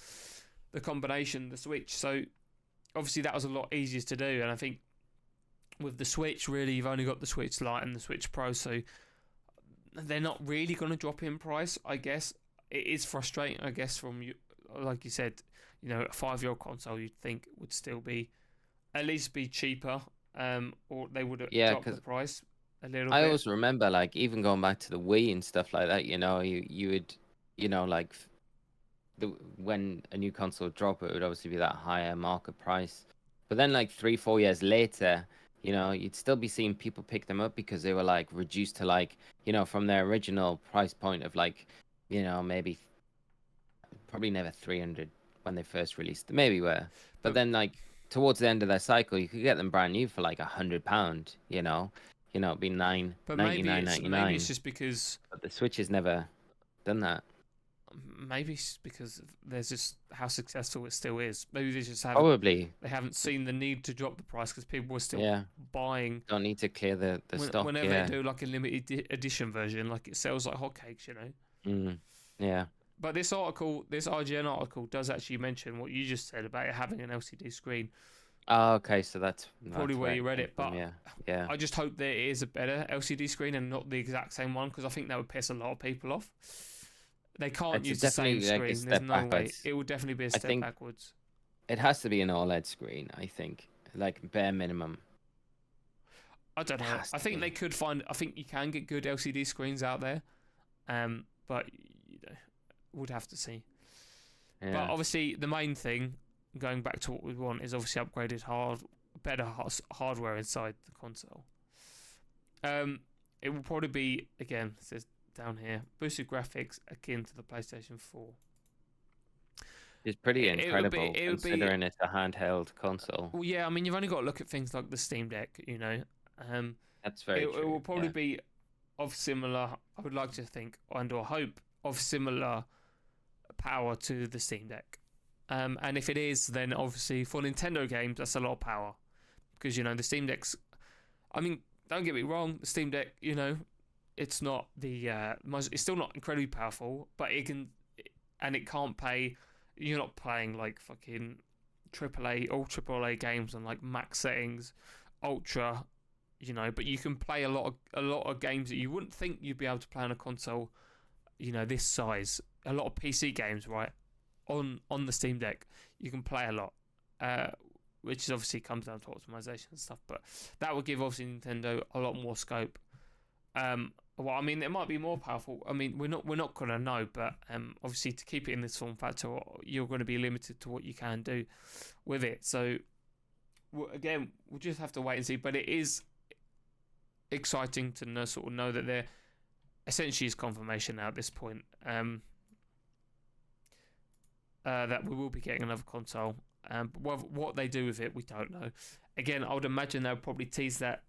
Speaker 1: the combination, the Switch. So obviously that was a lot easier to do, and I think with the Switch, really, you've only got the Switch Lite and the Switch Pro, so they're not really going to drop in price, I guess. It is frustrating, I guess, from you, like you said, you know, a 5-year-old console you'd think would still be, at least be cheaper, or they would have dropped the price a little bit.
Speaker 2: I always remember, like, even going back to the Wii and stuff like that, you know, you would, you know, like, when a new console would drop, it would obviously be that higher market price. But then, like, 3-4 years later, you know, you'd still be seeing people pick them up because they were, like, reduced to, like, you know, from their original price point of, like, you know, maybe probably never 300 when they first released. Maybe were. But then, like, towards the end of their cycle, you could get them brand new for, like, £100, you know. You know, it'd be $99.99.
Speaker 1: Maybe it's just because...
Speaker 2: But the Switch has never done that.
Speaker 1: Maybe it's because there's just how successful it still is. Maybe they just haven't seen the need to drop the price because people were still buying.
Speaker 2: Don't need to clear the stock.
Speaker 1: Whenever they do like a limited edition version, like it sells like hotcakes, you know.
Speaker 2: Yeah.
Speaker 1: But this IGN article does actually mention what you just said about it having an LCD screen.
Speaker 2: Oh, okay, so that's
Speaker 1: probably where you read it. But
Speaker 2: yeah,
Speaker 1: I just hope there is a better LCD screen and not the exact same one, because I think that would piss a lot of people off. They can't use the same screen. There's no way. It will definitely be a step backwards.
Speaker 2: It has to be an OLED screen, I think. Like, bare minimum.
Speaker 1: I don't know. I think they could find... I think you can get good LCD screens out there. But, you know, would have to see. Yeah. But obviously, the main thing, going back to what we want, is obviously upgraded better hardware inside the console. It will probably be, again, it says down here, boosted graphics akin to the PlayStation 4.
Speaker 2: It's pretty incredible considering it's a handheld console.
Speaker 1: Well, yeah, I mean, you've only got to look at things like the Steam Deck, you know.
Speaker 2: That's very true.
Speaker 1: It will probably be of similar, I would like to think, or hope, of similar power to the Steam Deck. And if it is, then obviously for Nintendo games, that's a lot of power. Because, you know, the Steam Deck's... I mean, don't get me wrong, the Steam Deck, you know, it's not the... it's still not incredibly powerful, but it can... And it can't play... You're not playing, like, fucking AAA games on, like, max settings, ultra, you know, but you can play a lot of games that you wouldn't think you'd be able to play on a console, you know, this size. A lot of PC games, right? On the Steam Deck, you can play a lot, which obviously comes down to optimization and stuff. But that would give obviously Nintendo a lot more scope. Well, I mean, it might be more powerful. I mean, we're not gonna know, but obviously to keep it in this form factor, you're going to be limited to what you can do with it. So again, we'll just have to wait and see. But it is exciting to know that there essentially is confirmation now at this point. That we will be getting another console. But what they do with it, we don't know. Again, I would imagine they'll probably tease that.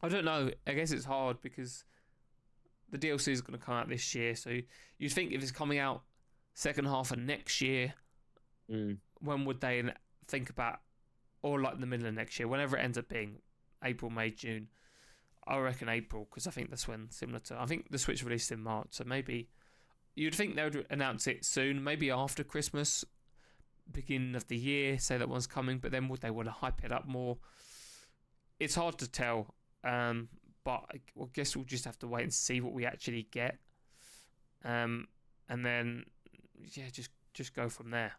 Speaker 1: I don't know. I guess it's hard because the DLC is going to come out this year. So you think if it's coming out second half of next year, when would they think about, or like in the middle of next year, whenever it ends up being, April, May, June. I reckon April, because I think that's when, similar to, I think the Switch released in March, so maybe you'd think they would announce it soon, maybe after Christmas, beginning of the year, say that one's coming, but then would they want to hype it up more? It's hard to tell, but I guess we'll just have to wait and see what we actually get, and then just go from there.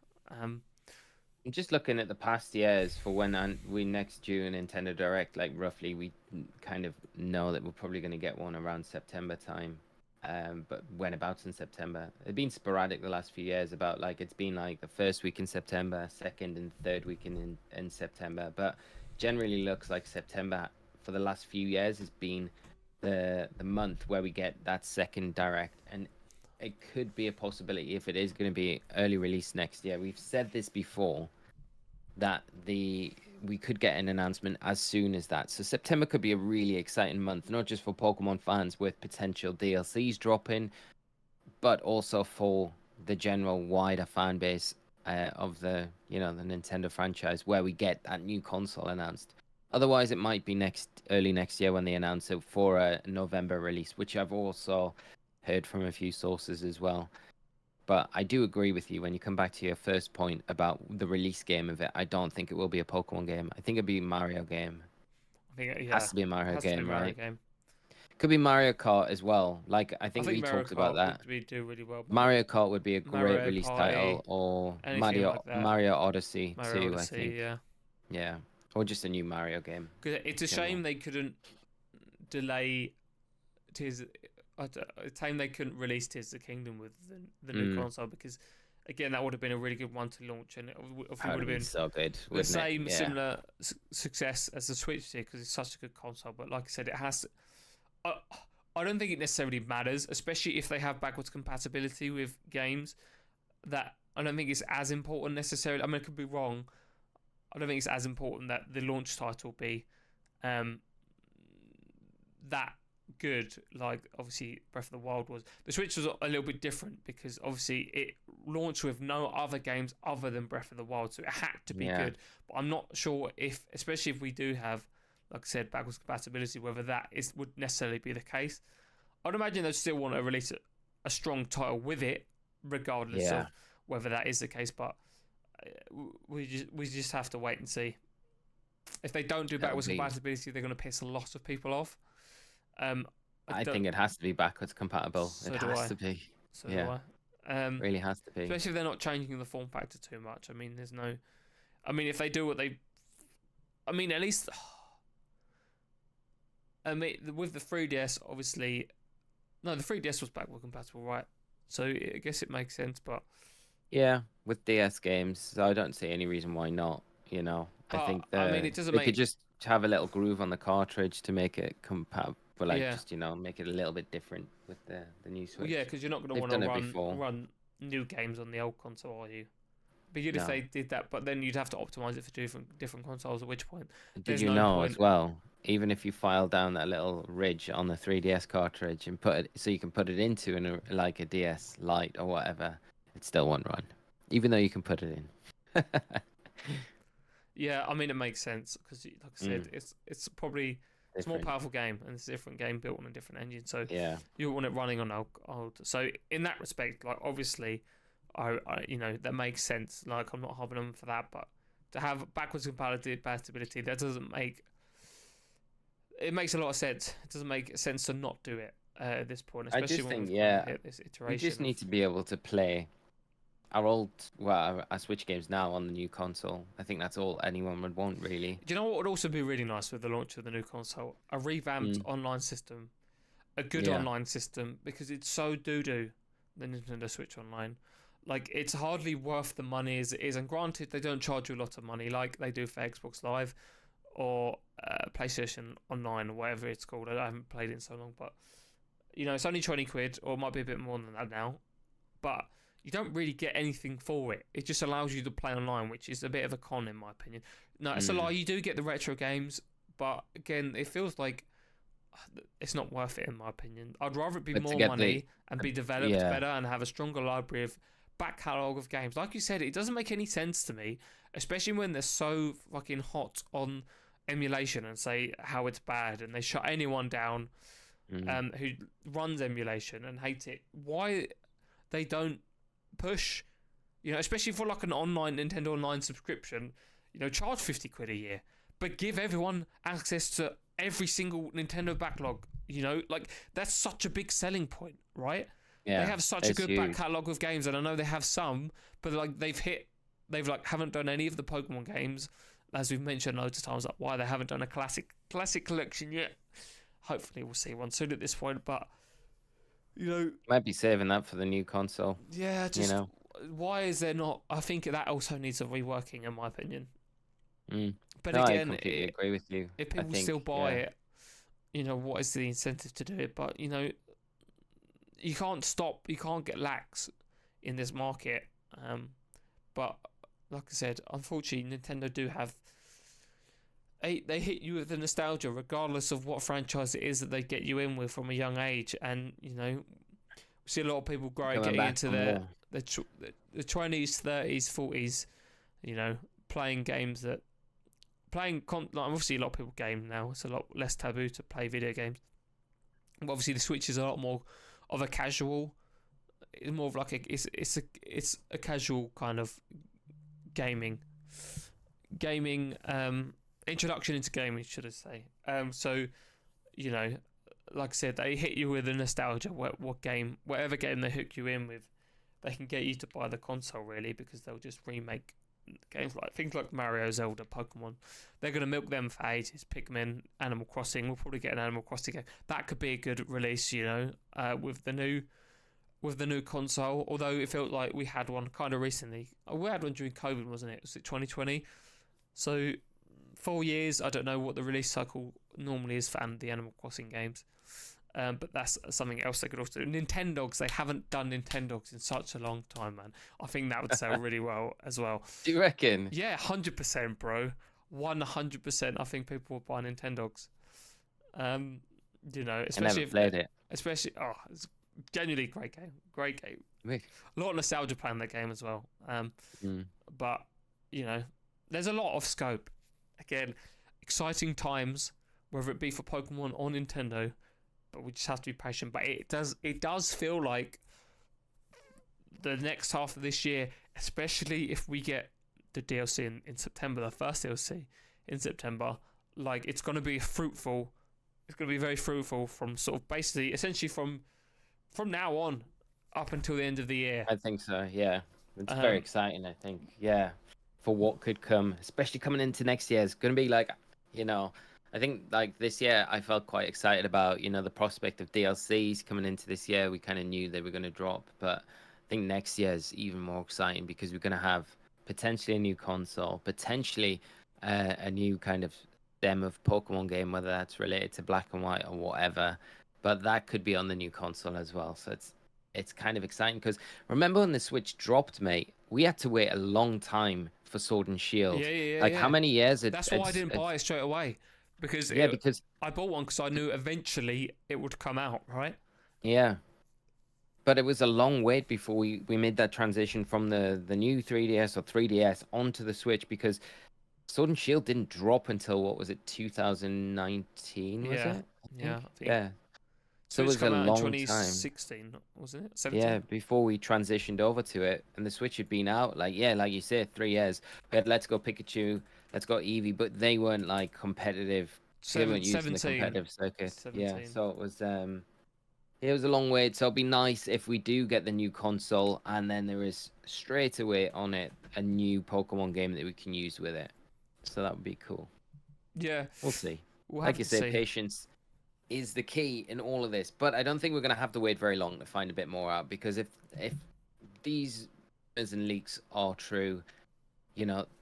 Speaker 2: Just looking at the past years for when we next do a Nintendo Direct, like roughly, we kind of know that we're probably going to get one around September time. But when about in September? It's been sporadic the last few years. About like it's been like the first week in September, second and third week in September. But generally looks like September for the last few years has been the month where we get that second Direct, and it could be a possibility if it is going to be early release next year. We've said this before. that we could get an announcement as soon as that. So September could be a really exciting month, not just for Pokemon fans with potential DLCs dropping, but also for the general wider fan base of the the Nintendo franchise, where we get that new console announced. Otherwise, it might be early next year when they announce it for a November release, which I've also heard from a few sources as well. But I do agree with you when you come back to your first point about the release game of it. I don't think it will be a Pokemon game. I think it'll be a Mario game.
Speaker 1: I think
Speaker 2: It has to be a Mario game, right?
Speaker 1: Game.
Speaker 2: Could be Mario Kart as well. Like I think we
Speaker 1: Mario
Speaker 2: talked
Speaker 1: Kart
Speaker 2: about that.
Speaker 1: would do really well.
Speaker 2: Mario Kart would be a great
Speaker 1: Mario
Speaker 2: release
Speaker 1: Party,
Speaker 2: title, or
Speaker 1: like
Speaker 2: Mario Odyssey
Speaker 1: Mario
Speaker 2: too.
Speaker 1: Odyssey,
Speaker 2: I think. Yeah, or just a new Mario game.
Speaker 1: It's a shame they couldn't delay Tears. It's a shame they couldn't release Tears of the Kingdom with the new console, because again that would have been a really good one to launch, and it would have been
Speaker 2: so good.
Speaker 1: The same similar success as the Switch did, because it's such a good console. But like I said, it has. I don't think it necessarily matters, especially if they have backwards compatibility with games. That I don't think it's as important necessarily. I mean, I could be wrong. I don't think it's as important that the launch title be that good. Like obviously Breath of the Wild was. The Switch was a little bit different because obviously it launched with no other games other than Breath of the Wild, so it had to be good. But I'm not sure if, especially if we do have, like I said, backwards compatibility, whether would necessarily be the case. I'd imagine they'd still want to release a strong title with it, regardless of whether that is the case. But we just have to wait and see. If they don't do backwards compatibility, they're going to piss a lot of people off.
Speaker 2: I think it has to be backwards compatible. It has to be.
Speaker 1: So do I.
Speaker 2: Really has to be.
Speaker 1: Especially if they're not changing the form factor too much. I mean, there's no. I mean, if they do what they. I mean, at least. I mean, with the 3DS, obviously. No, the 3DS was backward compatible, right? So I guess it makes sense, but.
Speaker 2: Yeah, with DS games, so I don't see any reason why not. I think that
Speaker 1: it doesn't
Speaker 2: they could just have a little groove on the cartridge to make it compatible. Just make it a little bit different with the new Switch.
Speaker 1: Well, yeah, because you're not going to want to run new games on the old console, are you? But if they did that, but then you'd have to optimize it for different consoles. At which point,
Speaker 2: did you know as well? Even if you file down that little ridge on the 3DS cartridge and put it, so you can put it into a DS Lite or whatever, it still won't run, even though you can put it in.
Speaker 1: Yeah, I mean it makes sense because, like I said, it's probably it's a more powerful game and it's a different game built on a different engine. So you want it running on old. So in that respect, like obviously, I that makes sense. Like I'm not harping on for that, but to have backwards compatibility, that doesn't make. It makes a lot of sense. It doesn't make sense to not do it at this point, especially when we hit this iteration.
Speaker 2: We just need to be able to play our Switch games now on the new console. I think that's all anyone would want, really.
Speaker 1: Do you know what would also be really nice with the launch of the new console? A revamped online system, a good online system, because it's so doo-doo, the Nintendo Switch Online. Like, it's hardly worth the money as it is. And granted, they don't charge you a lot of money like they do for Xbox Live or PlayStation Online or whatever it's called. I haven't played it in so long, but it's only 20 quid, or it might be a bit more than that now. But you don't really get anything for it. It just allows you to play online, which is a bit of a con in my opinion. No, it's a lie. You do get the retro games, but again, it feels like it's not worth it in my opinion. I'd rather it be more money and be developed better and have a stronger library of back catalogue of games. Like you said, it doesn't make any sense to me, especially when they're so fucking hot on emulation and say how it's bad, and they shut anyone down who runs emulation and hate it. Why they don't push, especially for like an online Nintendo Online subscription, charge 50 quid a year, but give everyone access to every single Nintendo backlog. Like that's such a big selling point, right? Yeah, they have such a good back catalogue of games, and I know they have some, but like they've haven't done any of the Pokemon games, as we've mentioned loads of times. Like why they haven't done a classic collection yet. Hopefully we'll see one soon at this point, but
Speaker 2: might be saving that for the new console.
Speaker 1: Yeah, just why is there not? I think that also needs a reworking, in my opinion. But again,
Speaker 2: I completely agree with you.
Speaker 1: If people still buy it, what is the incentive to do it? But you can't get lax in this market. But like I said, unfortunately, Nintendo do have. They hit you with the nostalgia, regardless of what franchise it is that they get you in with from a young age, and we see a lot of people getting into the 20s, 30s, 40s, playing games that obviously a lot of people game now. It's a lot less taboo to play video games. But obviously, the Switch is a lot more of a casual. It's more of like it's a casual kind of gaming introduction into gaming, should I say. So like I said, they hit you with the nostalgia. Whatever game they hook you in with, they can get you to buy the console, really, because they'll just remake games like things like Mario, Zelda, Pokemon. They're going to milk them for ages. Pikmin, Animal Crossing. We'll probably get an Animal Crossing game. That could be a good release, with the new console. Although it felt like we had one kind of recently. We had one during COVID, wasn't it? Was it 2020? So 4 years. I don't know what the release cycle normally is for the Animal Crossing games. But that's something else they could also do. Nintendogs, they haven't done Nintendogs in such a long time, man. I think that would sell really well as well.
Speaker 2: Do you reckon?
Speaker 1: Yeah, 100%, bro. 100%. I think people will buy Nintendogs. Especially
Speaker 2: I never played it.
Speaker 1: Especially, it's genuinely great game. Great game. A lot of nostalgia playing that game as well. But there's a lot of scope. Again, exciting times, whether it be for Pokemon or Nintendo. But we just have to be patient. But it does feel like the next half of this year, especially if we get the DLC in September, the first DLC in September, like it's going to be fruitful. It's going to be very fruitful from sort of basically, essentially from now on up until the end of the year.
Speaker 2: I think so. Yeah, it's very exciting. I think. Yeah, for what could come, especially coming into next year, it's going to be like, I think like this year I felt quite excited about, the prospect of DLCs coming into this year. We kind of knew they were going to drop, but I think next year is even more exciting because we're going to have potentially a new console, potentially a new kind of stem of Pokemon game, whether that's related to Black and White or whatever, but that could be on the new console as well. So it's kind of exciting because remember when the Switch dropped, mate, we had to wait a long time for Sword and Shield.
Speaker 1: Yeah.
Speaker 2: Like how many years?
Speaker 1: That's why I didn't buy it straight away. Because I bought one because I knew eventually it would come out, right?
Speaker 2: Yeah. But it was a long wait before we made that transition from the new 3DS or 3DS onto the Switch because Sword and Shield didn't drop until, what was it, 2019, was it? Yeah. So it was a long time.
Speaker 1: 2016, wasn't it? 17?
Speaker 2: Yeah, before we transitioned over to it. And the Switch had been out, like you said, 3 years. We had Let's Go Pikachu, Let's Go Eevee, but they weren't like competitive. They weren't using the competitive circuit. 17. Yeah, so it was a long wait. So it'd be nice if we do get the new console and then there is straight away on it a new Pokemon game that we can use with it. So that would be cool.
Speaker 1: Yeah.
Speaker 2: We'll see.
Speaker 1: Like you
Speaker 2: say, patience is the key in all of this. But I don't think we're going to have to wait very long to find a bit more out because if these rumors and leaks are true,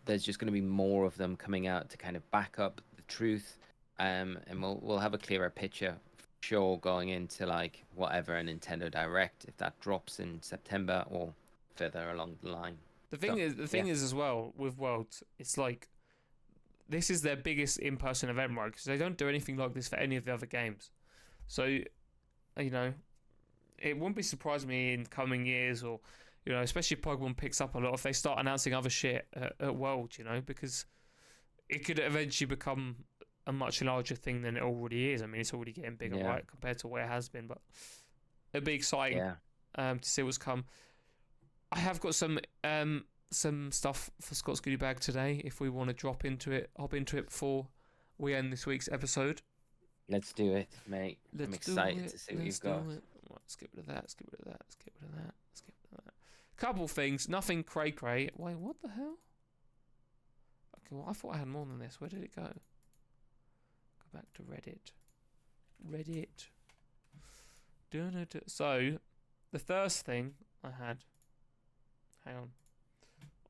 Speaker 2: there's just going to be more of them coming out to kind of back up the truth, and we'll have a clearer picture for sure going into like whatever a Nintendo Direct if that drops in September or further along the line.
Speaker 1: The thing is as well with Worlds, it's like this is their biggest in-person event, right? Because they don't do anything like this for any of the other games. So, it wouldn't be surprising me in coming years or. Especially if Pokemon picks up a lot, if they start announcing other shit at World, because it could eventually become a much larger thing than it already is. I mean, it's already getting bigger, right, compared to where it has been, but it'd be exciting to see what's come. I have got some stuff for Scott's Goodie Bag today, if we want to hop into it before we end this week's episode.
Speaker 2: Let's do it, mate. I'm excited to see what you've got.
Speaker 1: Right, skip rid of that. Couple things, nothing cray. Wait, what the hell? Okay, well, I thought I had more than this. Where did it go? Go back to Reddit. So, the first thing I had. Hang on.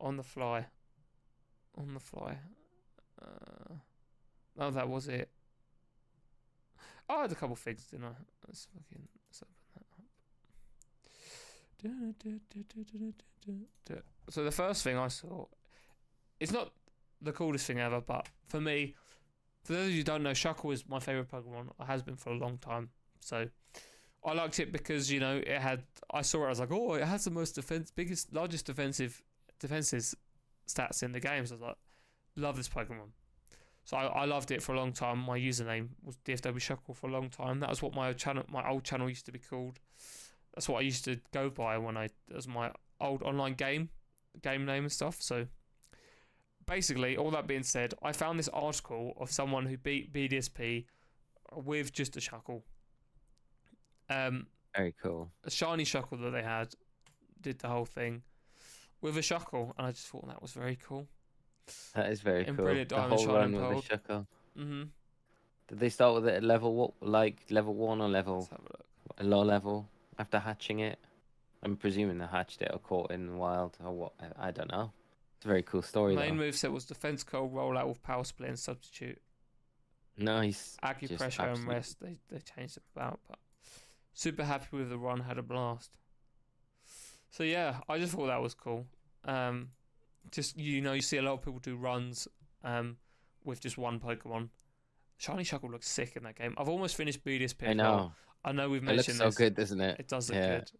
Speaker 1: On the fly. Oh, that was it. I had a couple things, didn't I? Let's open that up. So the first thing I saw it's not the coolest thing ever, but for me, for those of you who don't know, Shuckle is my favourite Pokemon. It has been for a long time. So I liked it because, you know, I saw it, I was like, oh, it has the most largest defenses stats in the game. So I was like, love this Pokemon. So I loved it for a long time. My username was DFW Shuckle for a long time. That was what my old channel used to be called. That's what I used to go by as my old online game name and stuff. So basically, all that being said, I found this article of someone who beat BDSP with just a Shuckle.
Speaker 2: Very cool.
Speaker 1: A shiny Shuckle that they had did the whole thing with a Shuckle, and I just thought that was very cool.
Speaker 2: That is very cool.
Speaker 1: Brilliant
Speaker 2: The
Speaker 1: Diamond
Speaker 2: whole
Speaker 1: Shining
Speaker 2: run
Speaker 1: Pearl.
Speaker 2: with the Shuckle.
Speaker 1: Mm-hmm.
Speaker 2: Did they start with it at level 1 or level
Speaker 1: Let's have a look.
Speaker 2: a low level after hatching it? I'm presuming they hatched it or caught it in the wild or what? I don't know. It's a very cool story.
Speaker 1: Main moveset was Defense Curl, Rollout with Power Split and Substitute.
Speaker 2: Nice.
Speaker 1: Acupressure and Rest. They changed it about, but super happy with the run. Had a blast. So yeah, I just thought that was cool. Just, you know, you see a lot of people do runs with just one Pokemon. Shiny Shuckle looks sick in that game. I've almost finished BDSP.
Speaker 2: I know.
Speaker 1: I know we've
Speaker 2: It
Speaker 1: mentioned
Speaker 2: looks so good, doesn't it?
Speaker 1: It does look good.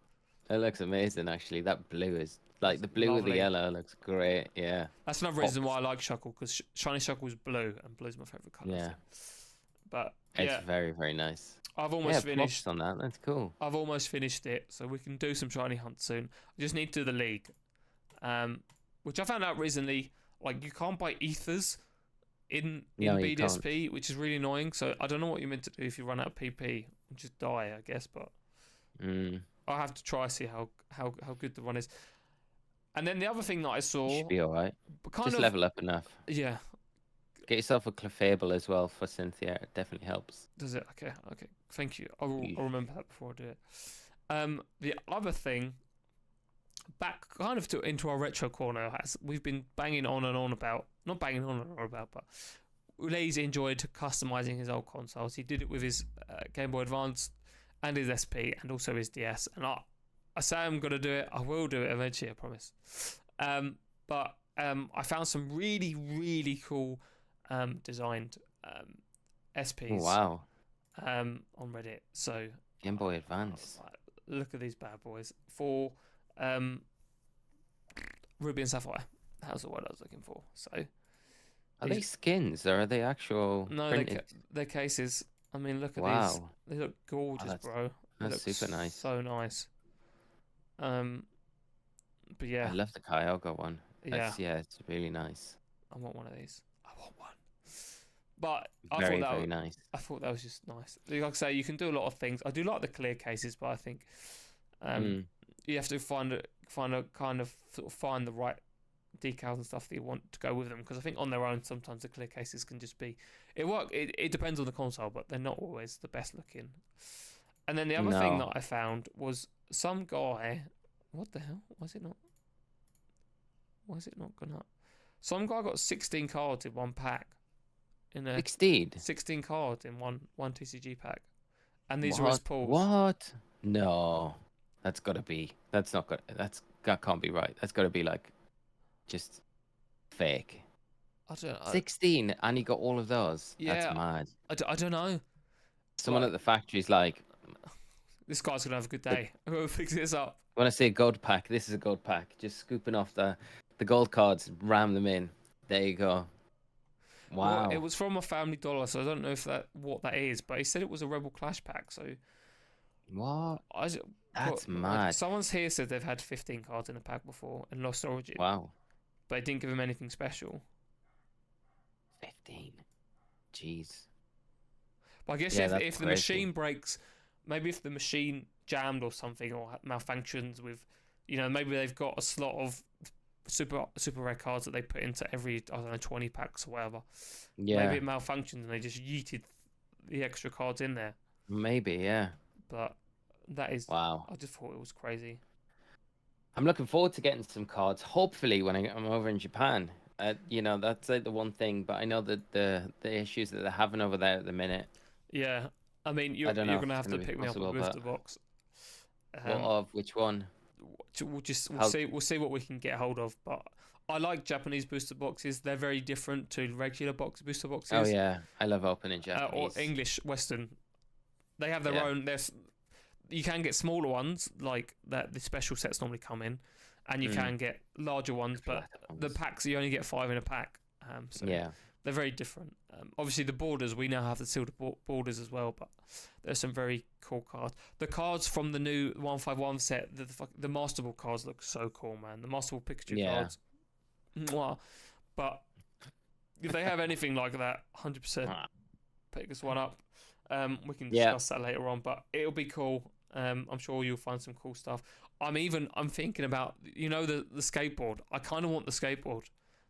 Speaker 2: It looks amazing, actually. That blue is like the blue with the
Speaker 1: Lovely.
Speaker 2: yellow looks great. Yeah.
Speaker 1: That's another reason why I like Shuckle, because Shiny Shuckle is blue, and blue's my favourite colour.
Speaker 2: Yeah.
Speaker 1: But
Speaker 2: It's
Speaker 1: yeah,
Speaker 2: very, very nice.
Speaker 1: I've almost
Speaker 2: finished
Speaker 1: finished.
Speaker 2: on that. That's cool.
Speaker 1: I've almost finished it, so we can do some shiny hunts soon. I just need to do the league, which I found out recently. Like, you can't buy ethers in BDSP, which is really annoying. So I don't know what you're meant to do if you run out of PP. Just die, I guess. But I'll have to try see how good the run is. And then the other thing that I saw,
Speaker 2: Should be all right.
Speaker 1: kind
Speaker 2: Just
Speaker 1: of
Speaker 2: level up enough.
Speaker 1: Yeah.
Speaker 2: Get yourself a Clefable as well for Cynthia. It definitely helps.
Speaker 1: Does it? Okay. Thank you. I'll remember that before I do it. The other thing, back kind of into our retro corner, as we've been banging on and on about, not banging on and on about, but Lazy enjoyed customizing his old consoles. He did it with his Game Boy Advance and his SP and also his DS. And I say I'm going to do it. I will do it eventually, I promise. But I found some really, really cool designed SPs.
Speaker 2: Oh, wow.
Speaker 1: On Reddit. So
Speaker 2: Game Boy Advance.
Speaker 1: Look at these bad boys. For Ruby and Sapphire. That was the word I was looking for. So
Speaker 2: Are they skins or are they actual
Speaker 1: no,
Speaker 2: printed?
Speaker 1: they're cases. I mean, look at these. They look gorgeous, bro.
Speaker 2: That's super nice.
Speaker 1: So nice. But yeah,
Speaker 2: I love the Kyogre one.
Speaker 1: Yeah,
Speaker 2: It's really nice.
Speaker 1: I want one of these. I want one. But
Speaker 2: Very nice.
Speaker 1: I thought that was just nice. Like I say, you can do a lot of things. I do like the clear cases, but I think you have to find a kind of sort of find the right decals and stuff that you want to go with them. Because I think on their own, sometimes the clear cases can just be it depends on the console, but they're not always the best looking. And then the other thing that I found was some guy. What the hell? Why is it not gone up? Some guy got 16 cards in one pack. 16 cards in one TCG pack, and these are his pulls.
Speaker 2: What? No, that's got to be. That's not good. That can't be right. That's got to be like, just fake.
Speaker 1: I don't know.
Speaker 2: 16, and he got all of those.
Speaker 1: Yeah,
Speaker 2: that's mad.
Speaker 1: I don't know.
Speaker 2: Someone at the factory's like,
Speaker 1: this guy's gonna have a good day. I'm gonna fix this up.
Speaker 2: When I say a gold pack, this is a gold pack. Just scooping off the gold cards, ram them in. There you go. Wow.
Speaker 1: Well, it was from a Family Dollar, so I don't know what that is, but he said it was a Rebel Clash pack. So
Speaker 2: what? That's mad.
Speaker 1: Like, someone's here said they've had 15 cards in a pack before and Lost Origin.
Speaker 2: Wow.
Speaker 1: But it didn't give him anything special.
Speaker 2: 15. Jeez.
Speaker 1: But I guess if the machine breaks, maybe if the machine jammed or something or malfunctions with, maybe they've got a slot of super rare cards that they put into every 20 packs or whatever.
Speaker 2: Yeah.
Speaker 1: Maybe it malfunctioned and they just yeeted the extra cards in there.
Speaker 2: Maybe, yeah.
Speaker 1: But that is
Speaker 2: wow.
Speaker 1: I just thought it was crazy.
Speaker 2: I'm looking forward to getting some cards. Hopefully, when I'm over in Japan. That's like the one thing. But I know that the issues that they're having over there at the minute.
Speaker 1: Yeah, I mean, you're gonna have to pick me up a booster box.
Speaker 2: Which one?
Speaker 1: We'll see what we can get hold of, but I like Japanese booster boxes. They're very different to regular booster boxes.
Speaker 2: Oh yeah, I love opening
Speaker 1: Or
Speaker 2: Japanese.
Speaker 1: English Western. They have their
Speaker 2: Yeah.
Speaker 1: own. You can get smaller ones like that. The special sets normally come in, and you can get larger ones. But the packs, you only get 5 in a pack. So
Speaker 2: Yeah.
Speaker 1: they're very different. Obviously, the borders, we now have the sealed borders as well, but there's some very cool cards. The cards from the new 151 set, the Master Ball cards look so cool, man. The Master Ball Pikachu cards. Mwah. But if they have anything like that, 100% pick this one up. We can discuss that later on, but it'll be cool. I'm sure you'll find some cool stuff. I'm thinking about, the skateboard. I kind of want the skateboard,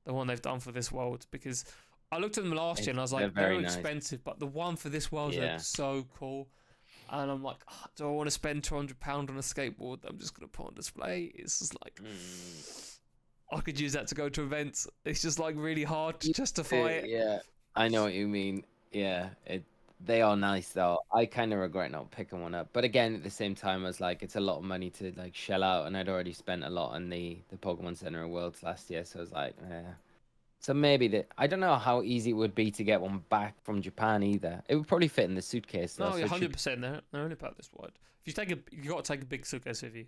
Speaker 1: the one they've done for this world, because I looked at them last year and I was like, they're expensive, but the one for this world looks so cool. And I'm like, do I want to spend £200 on a skateboard that I'm just going to put on display? It's just like, I could use that to go to events. It's just like really hard to justify it.
Speaker 2: Yeah, I know what you mean. Yeah, they are nice though. I kind of regret not picking one up, but again, at the same time, I was like, it's a lot of money to like shell out, and I'd already spent a lot on the Pokemon Center of Worlds last year, so I was like, So maybe I don't know how easy it would be to get one back from Japan either. It would probably fit in the suitcase though.
Speaker 1: No, 100%. They're only about this wide. If you got to take a big suitcase with you.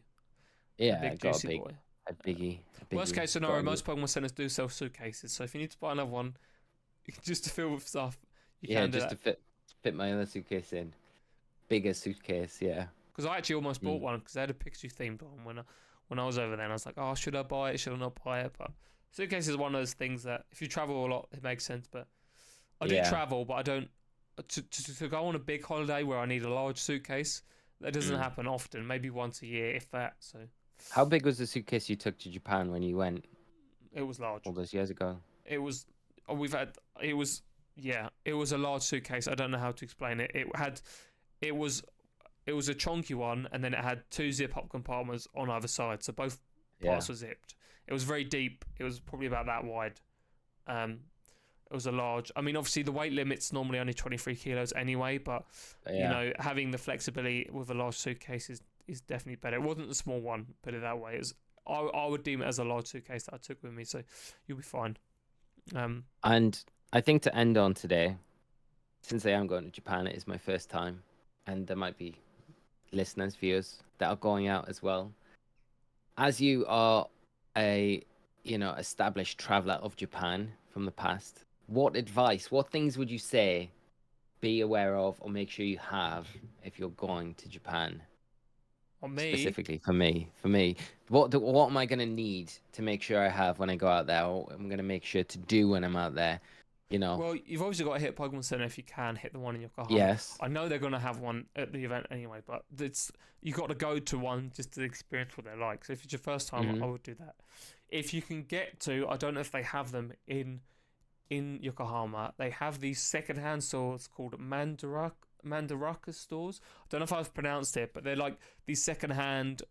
Speaker 2: Yeah,
Speaker 1: a big boy.
Speaker 2: A biggie.
Speaker 1: Worst case scenario, most Pokemon centers do sell suitcases, so if you need to buy another one, just to fill with stuff, you can do
Speaker 2: just
Speaker 1: that.
Speaker 2: to fit my other suitcase in. Bigger suitcase, yeah.
Speaker 1: Because I actually almost bought one because they had a Pikachu themed one when I was over there, and I was like, oh, should I buy it? Should I not buy it? But suitcase is one of those things that if you travel a lot, it makes sense. But I do travel, but I don't to go on a big holiday where I need a large suitcase. That doesn't happen often. Maybe once a year, if that. So.
Speaker 2: How big was the suitcase you took to Japan when you went?
Speaker 1: It was large.
Speaker 2: All those years ago.
Speaker 1: It was. It was a large suitcase. I don't know how to explain it. It was a chunky one, and then it had 2 zip-up compartments on either side, so both parts were zipped. It was very deep. It was probably about that wide. It was a large. I mean, obviously the weight limit's normally only 23 kilos anyway, but having the flexibility with a large suitcase is definitely better. It wasn't a small one, put it that way. I would deem it as a large suitcase that I took with me, so you'll be fine.
Speaker 2: And I think to end on today, since I am going to Japan, it is my first time, and there might be listeners, viewers that are going out as well. As you are a established traveler of Japan from the past, what things would you say be aware of or make sure you have if you're going to Japan?
Speaker 1: On me,
Speaker 2: specifically for me, what am I going to need to make sure I have when I go out there? Or I'm going to make sure to do when I'm out there.
Speaker 1: Well, you've obviously got to hit Pokemon Center if you can hit the one in Yokohama.
Speaker 2: Yes.
Speaker 1: I know they're going to have one at the event anyway, but you got to go to one just to experience what they're like. So if it's your first time, I would do that. If you can get to, I don't know if they have them in Yokohama. They have these secondhand stores called Mandaraka stores. I don't know if I've pronounced it, but they're like these secondhand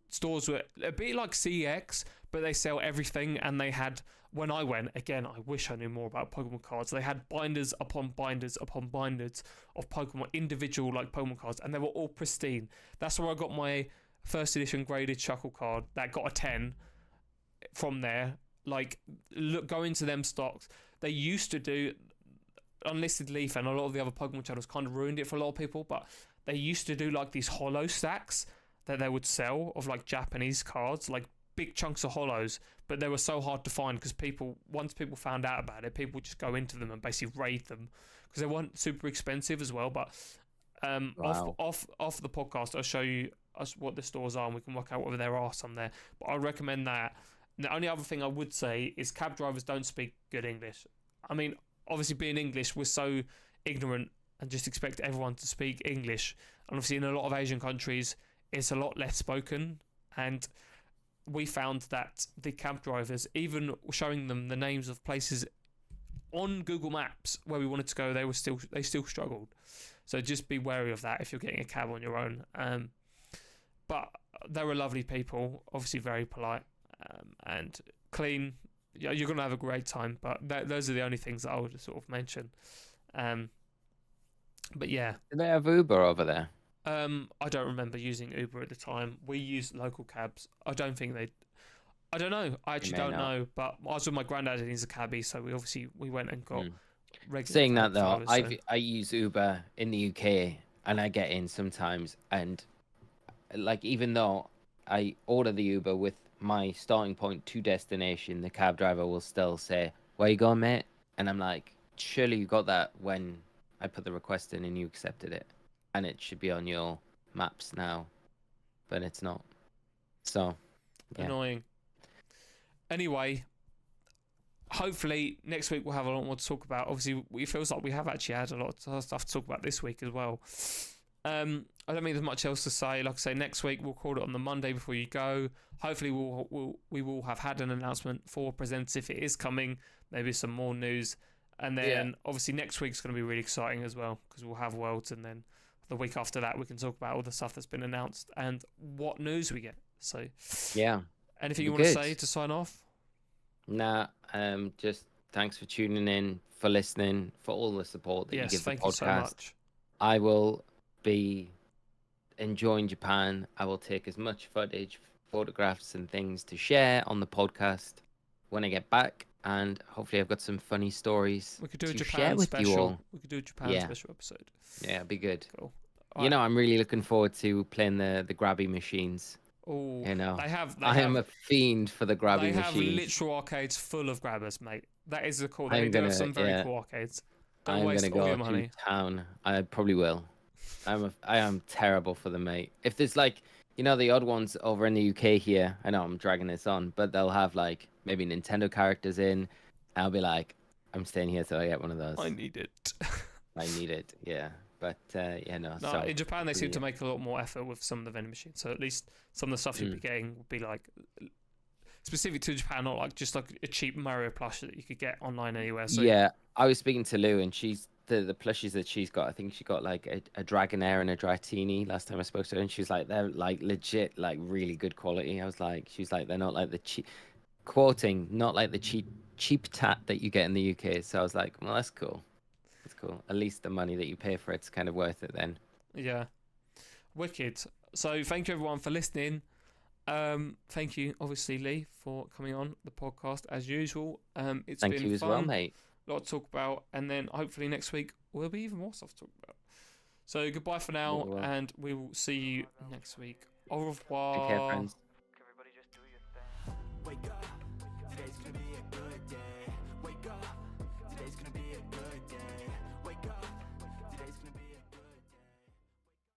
Speaker 1: stores were a bit like CX, but they sell everything. And they had, when I went, again, I wish I knew more about Pokemon cards. They had binders upon binders upon binders of Pokemon, individual like Pokemon cards, and they were all pristine. That's where I got my first edition graded Chuckle card that got a 10 from there. Like, go into them stocks. They used to do Unlisted Leaf, and a lot of the other Pokemon channels kind of ruined it for a lot of people, but they used to do like these hollow stacks that they would sell of like Japanese cards, like big chunks of hollows, but they were so hard to find because once people found out about it, people would just go into them and basically raid them because they weren't super expensive as well. But off the podcast, I'll show you what the stores are and we can work out whether there are some there. But I recommend that. The only other thing I would say is cab drivers don't speak good English. I mean, obviously being English, we're so ignorant and just expect everyone to speak English. And obviously in a lot of Asian countries, it's a lot less spoken. And we found that the cab drivers, even showing them the names of places on Google Maps where we wanted to go, they still struggled. So just be wary of that if you're getting a cab on your own. But they were lovely people, obviously very polite and clean. Yeah, you're going to have a great time, but those are the only things that I would sort of mention. But yeah.
Speaker 2: Do they have Uber over there?
Speaker 1: I don't remember using Uber at the time. We used local cabs. I I don't know. I actually
Speaker 2: may
Speaker 1: don't
Speaker 2: not.
Speaker 1: know. But I was with my granddad and he's a cabbie, so we went and got regular
Speaker 2: Saying that
Speaker 1: cab
Speaker 2: though,
Speaker 1: drivers, so-
Speaker 2: I use Uber in the UK and I get in sometimes, and like even though I order the Uber with my starting point to destination, the cab driver will still say, "Where you going, mate?" And I'm like, "Surely you got that when I put the request in and you accepted it, and it should be on your maps now, but it's not." So, yeah.
Speaker 1: Annoying. Anyway, hopefully next week we'll have a lot more to talk about. Obviously, it feels like we have actually had a lot of stuff to talk about this week as well. I don't think there's much else to say. Like I say, next week we'll call it on the Monday before you go. Hopefully we will have had an announcement for Presents if it is coming. Maybe some more news, and then obviously next week's going to be really exciting as well because we'll have Worlds, and then the week after that we can talk about all the stuff that's been announced and what news we get. So
Speaker 2: Yeah.
Speaker 1: anything you want to say to sign off?
Speaker 2: Nah, just thanks for tuning in, for listening, for all the support that you give the podcast.
Speaker 1: Thank you so much.
Speaker 2: I will be enjoying Japan. I will take as much footage, photographs, and things to share on the podcast when I get back, and hopefully I've got some funny stories
Speaker 1: We could do a
Speaker 2: to
Speaker 1: Japan
Speaker 2: share with
Speaker 1: special.
Speaker 2: you all.
Speaker 1: We could do a Japan special episode.
Speaker 2: Yeah, it'd be good.
Speaker 1: Cool.
Speaker 2: You know, I'm really looking forward to playing the grabby machines.
Speaker 1: Oh,
Speaker 2: You know,
Speaker 1: I
Speaker 2: am a fiend for the grabby
Speaker 1: They
Speaker 2: machines.
Speaker 1: have literal arcades full of grabbers, mate. That is the cool.
Speaker 2: I'm
Speaker 1: They do have
Speaker 2: gonna-
Speaker 1: some very
Speaker 2: yeah.
Speaker 1: cool arcades. Don't
Speaker 2: I'm
Speaker 1: waste
Speaker 2: gonna
Speaker 1: all
Speaker 2: go
Speaker 1: your
Speaker 2: to
Speaker 1: money.
Speaker 2: town. I probably will. I am terrible for them, mate. If there's like, you know, the odd ones over in the UK here, I know I'm dragging this on, but they'll have like maybe Nintendo characters in. I'll be like, I'm staying here till I get one of those.
Speaker 1: I need it.
Speaker 2: I need it, yeah. But yeah, no.
Speaker 1: No,
Speaker 2: So
Speaker 1: in Japan they seem to
Speaker 2: yeah.
Speaker 1: make a lot more effort with some of the vending machines. So at least some of the stuff you'll be getting will be like specific to Japan, not like just like a cheap Mario plush that you could get online anywhere. So
Speaker 2: Yeah, I was speaking to Lou, and she's the plushies that she's got. I think she got like a Dragonair and a Dratini last time I spoke to her, and she's like, they're like legit, like really good quality. I was like, she's like, they're not like the cheap, quoting, not like the cheap tat that you get in the UK. So I was like, well, that's cool. That's cool. At least the money that you pay for it's kind of worth it then.
Speaker 1: yeah, wicked. So thank you everyone for listening. Thank you, obviously, Lee, for coming on the podcast as usual. It's
Speaker 2: Thank
Speaker 1: been
Speaker 2: you as
Speaker 1: fun.
Speaker 2: well, mate.
Speaker 1: A lot to talk about, and then hopefully next week will be even more stuff to talk about. So goodbye for now,
Speaker 2: Well.
Speaker 1: and we will see you next week. Au revoir.
Speaker 2: Take care, friends.